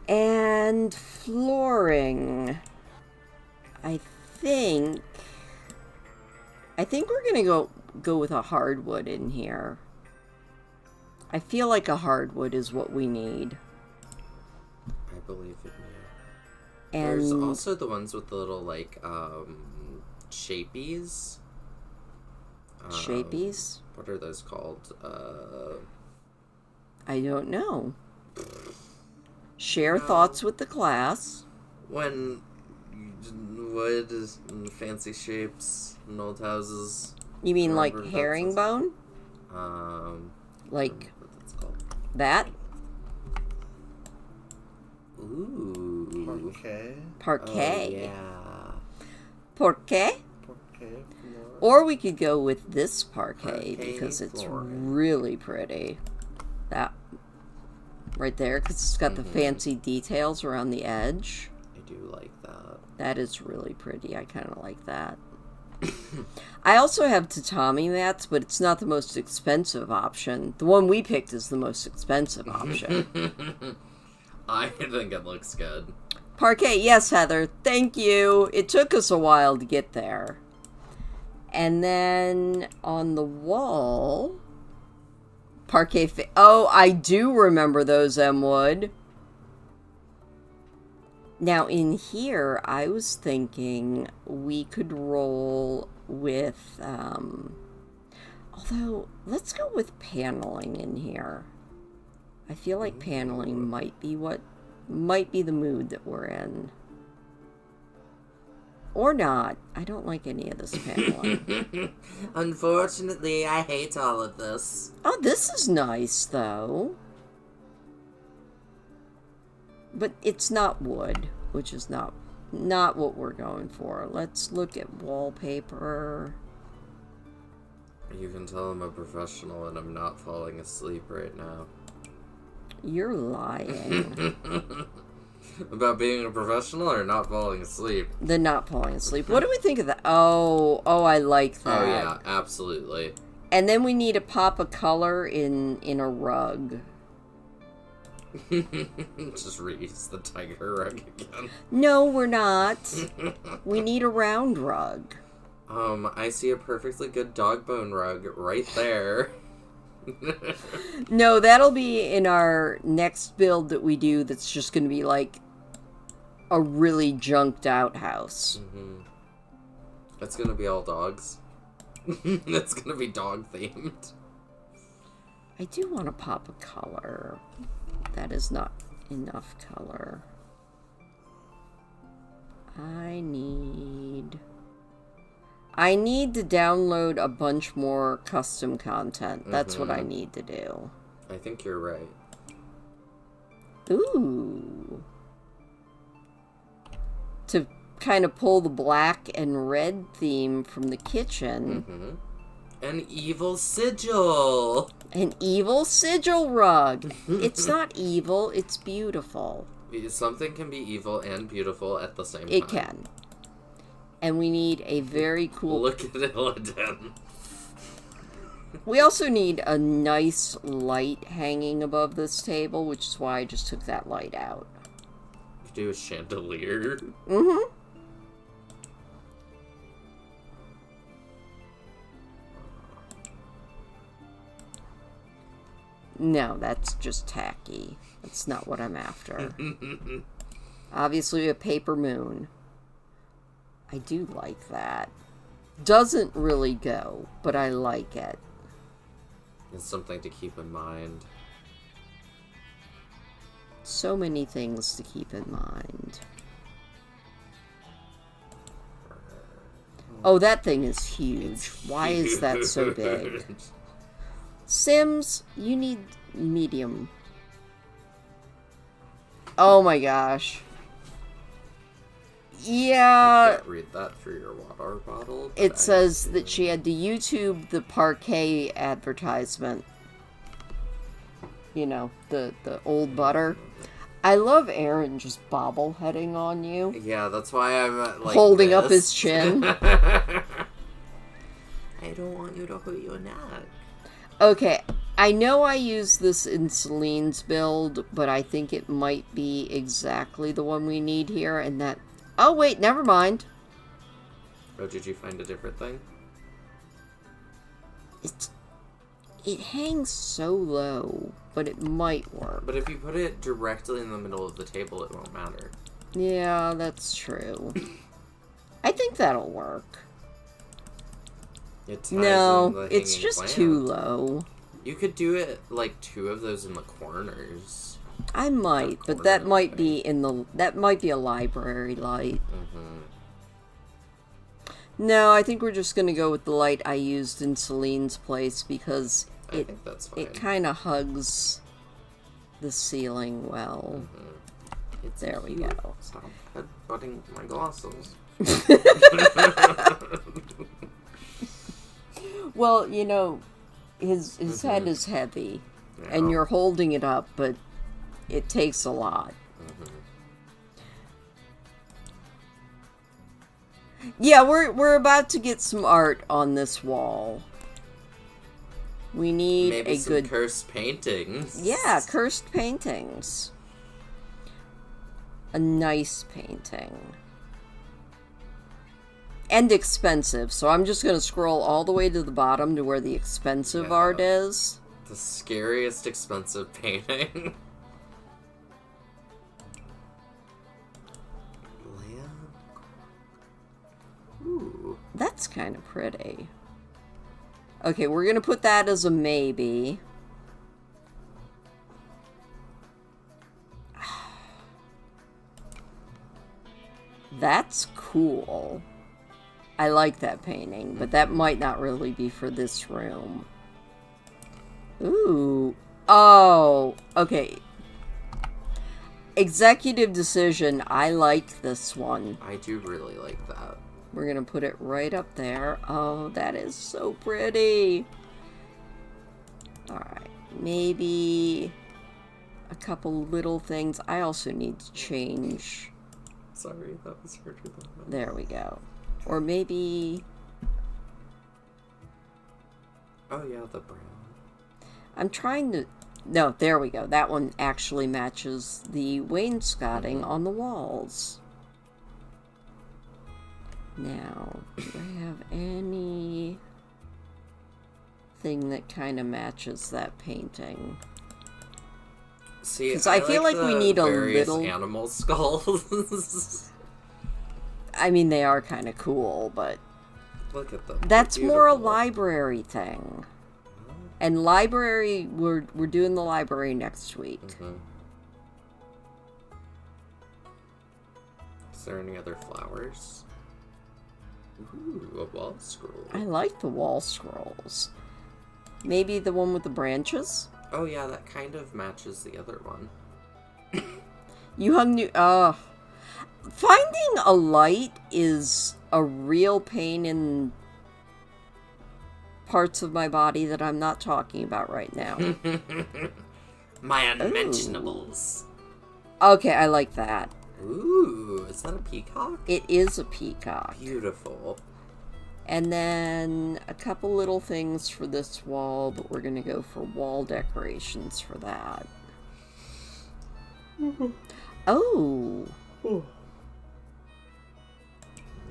And flooring. I think we're gonna go with a hardwood in here. I feel like a hardwood is what we need. I believe it. And There's also the ones with the little, like, shapies. shapies? What are those called? I don't know. Share thoughts with the class. When wood and fancy shapes and old houses. You mean like Remember that's- herringbone? Like what that's called. that? Ooh. Okay. Parquet. Oh, yeah. Parquet? Okay. Or we could go with this parquet Parquet because it's flooring. really pretty. That right there, because it's got the fancy details around the edge. I do like that. That is really pretty. I kind of like that. I also have tatami mats, but it's not the most expensive option. The one we picked is the most expensive option. I think it looks good. Parquet, yes, Heather. Thank you. It took us a while to get there. And then on the wall, parquet. Oh, I do remember those, M. Wood. Now in here, I was thinking we could roll with, although let's go with paneling in here. I feel like paneling might be the mood that we're in. Or not. I don't like any of this paneling. Unfortunately, I hate all of this. Oh, this is nice, though. But it's not wood, which is not what we're going for. Let's look at wallpaper. You can tell I'm a professional and I'm not falling asleep right now. You're lying. About being a professional or not falling asleep? The not falling asleep. What do we think of that? Oh, I like that. Oh yeah, absolutely. And then we need a pop of color in a rug. Just reuse the tiger rug again. No, we're not. We need a round rug. I see a perfectly good dog bone rug right there. No, that'll be in our next build that we do that's just going to be like a really junked out house. It's gonna be all dogs. It's gonna be dog themed. I do want to pop a color. That is not enough color. I need to download a bunch more custom content. That's what I need to do. I think you're right. Ooh. To kind of pull the black and red theme from the kitchen. An evil sigil! An evil sigil rug. It's not evil, it's beautiful. Something can be evil and beautiful at the same time. It can. And we need a very cool... Look at Illidan. We also need a nice light hanging above this table, which is why I just took that light out. You do a chandelier. No, that's just tacky. That's not what I'm after. Obviously a paper moon. I do like that. Doesn't really go, but I like it. It's something to keep in mind. So many things to keep in mind. Oh, that thing is huge. Why is that so big? Sims, you need medium. Oh my gosh. I Yeah, can't read that through your water bottle. but it I says assume- that she had to YouTube the parquet advertisement. You know, the old butter. I love Aaron just bobbleheading on you. Yeah, that's why I'm like Holding up this. his chin. I don't want you to hurt your neck. Okay, I know I used this in Celine's build, but I think it might be exactly the one we need here, and that... Oh, wait, never mind. Oh, did you find a different thing? It hangs so low, but it might work. But if you put it directly in the middle of the table, it won't matter. Yeah, that's true. I think that'll work. It ties No, in the it's hanging just plant. too low. You could do it like 2 of those in the corners. I might, but that might be in the... That might be a library light. Mm-hmm. No, I think we're just gonna go with the light I used in Celine's place because I think that's fine. it kind of hugs the ceiling well. It's There we cute. go. Stop headbutting my glasses. Well, you know, his head is heavy, and Yeah. you're holding it up, but it takes a lot. Yeah, we're about to get some art on this wall. We need Maybe a some good... cursed paintings. Yeah, cursed paintings. A nice painting. And expensive, so I'm just going to scroll all the way to the bottom to where the expensive Yeah. art is. The scariest expensive painting. Lamb. Ooh. That's kind of pretty. Okay, we're going to put that as a maybe. That's cool. I like that painting, but that might not really be for this room. Ooh. Oh, okay. Executive decision. I like this one. I do really like that. We're gonna put it right up there. Oh, that is so pretty. Alright, maybe a couple little things. I also need to change. Sorry, that was harder than that. There we go. Or maybe... Oh yeah, the brown. I'm trying to... No, there we go. That one actually matches the wainscoting on the walls. Now, do I have any thing that kind of matches that painting? See, 'Cause I feel like we the need a various little- animal skulls. I mean, they are kind of cool, but Look at them. that's They're more a beautiful. library thing. And library, we're doing the library next week. Mhm. Is there any other flowers? Ooh, a wall scroll. I like the wall scrolls. Maybe the one with the branches? Oh yeah, that kind of matches the other one. You hung new... Finding a light is a real pain in parts of my body that I'm not talking about right now. My unmentionables. Okay, I like that. Ooh, is that a peacock? It is a peacock. Beautiful. And then a couple little things for this wall, but we're going to go for wall decorations for that. Oh,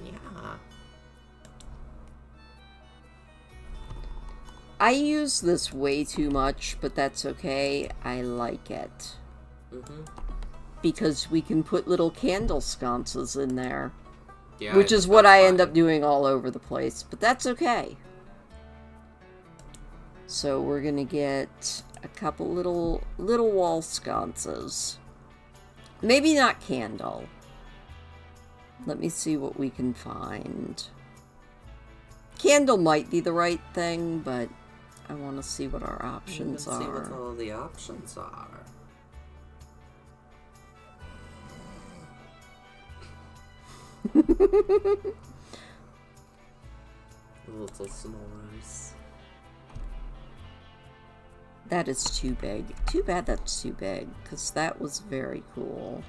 Yeah. I use this way too much, but that's okay. I like it. Because we can put little candle sconces in there. Yeah. Which is what I end up doing all over the place, but that's okay. So we're gonna get a couple little wall sconces. Maybe not candle. Let me see what we can find. Candle might be the right thing, but I want to see what our options Let's see what are. all the options are. Little s'mores. That is too big. Too bad that's too big, because that was very cool.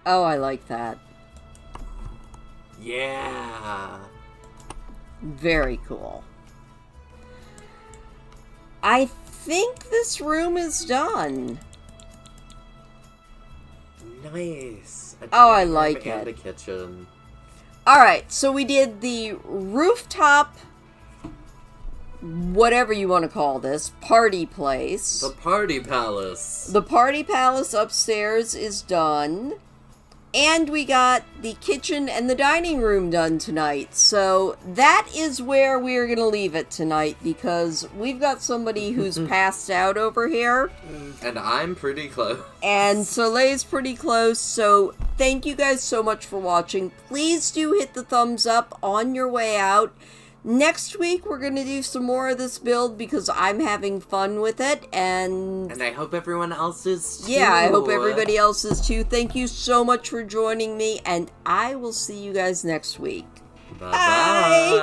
Oh, I like that. Yeah. Very cool. I think this room is done. Nice. I like and it. a kitchen. Alright, so we did the rooftop, whatever you want to call this, party place. The party palace. The party palace upstairs is done. And we got the kitchen and the dining room done tonight. So that is where we're going to leave it tonight, because we've got somebody who's passed out over here. And I'm pretty close. And Soleil's pretty close. So thank you guys so much for watching. Please do hit the thumbs up on your way out. Next week, we're going to do some more of this build because I'm having fun with it, and I hope everyone else is too. yeah, I hope everybody else is too. Thank you so much for joining me, and I will see you guys next week. Bye-bye.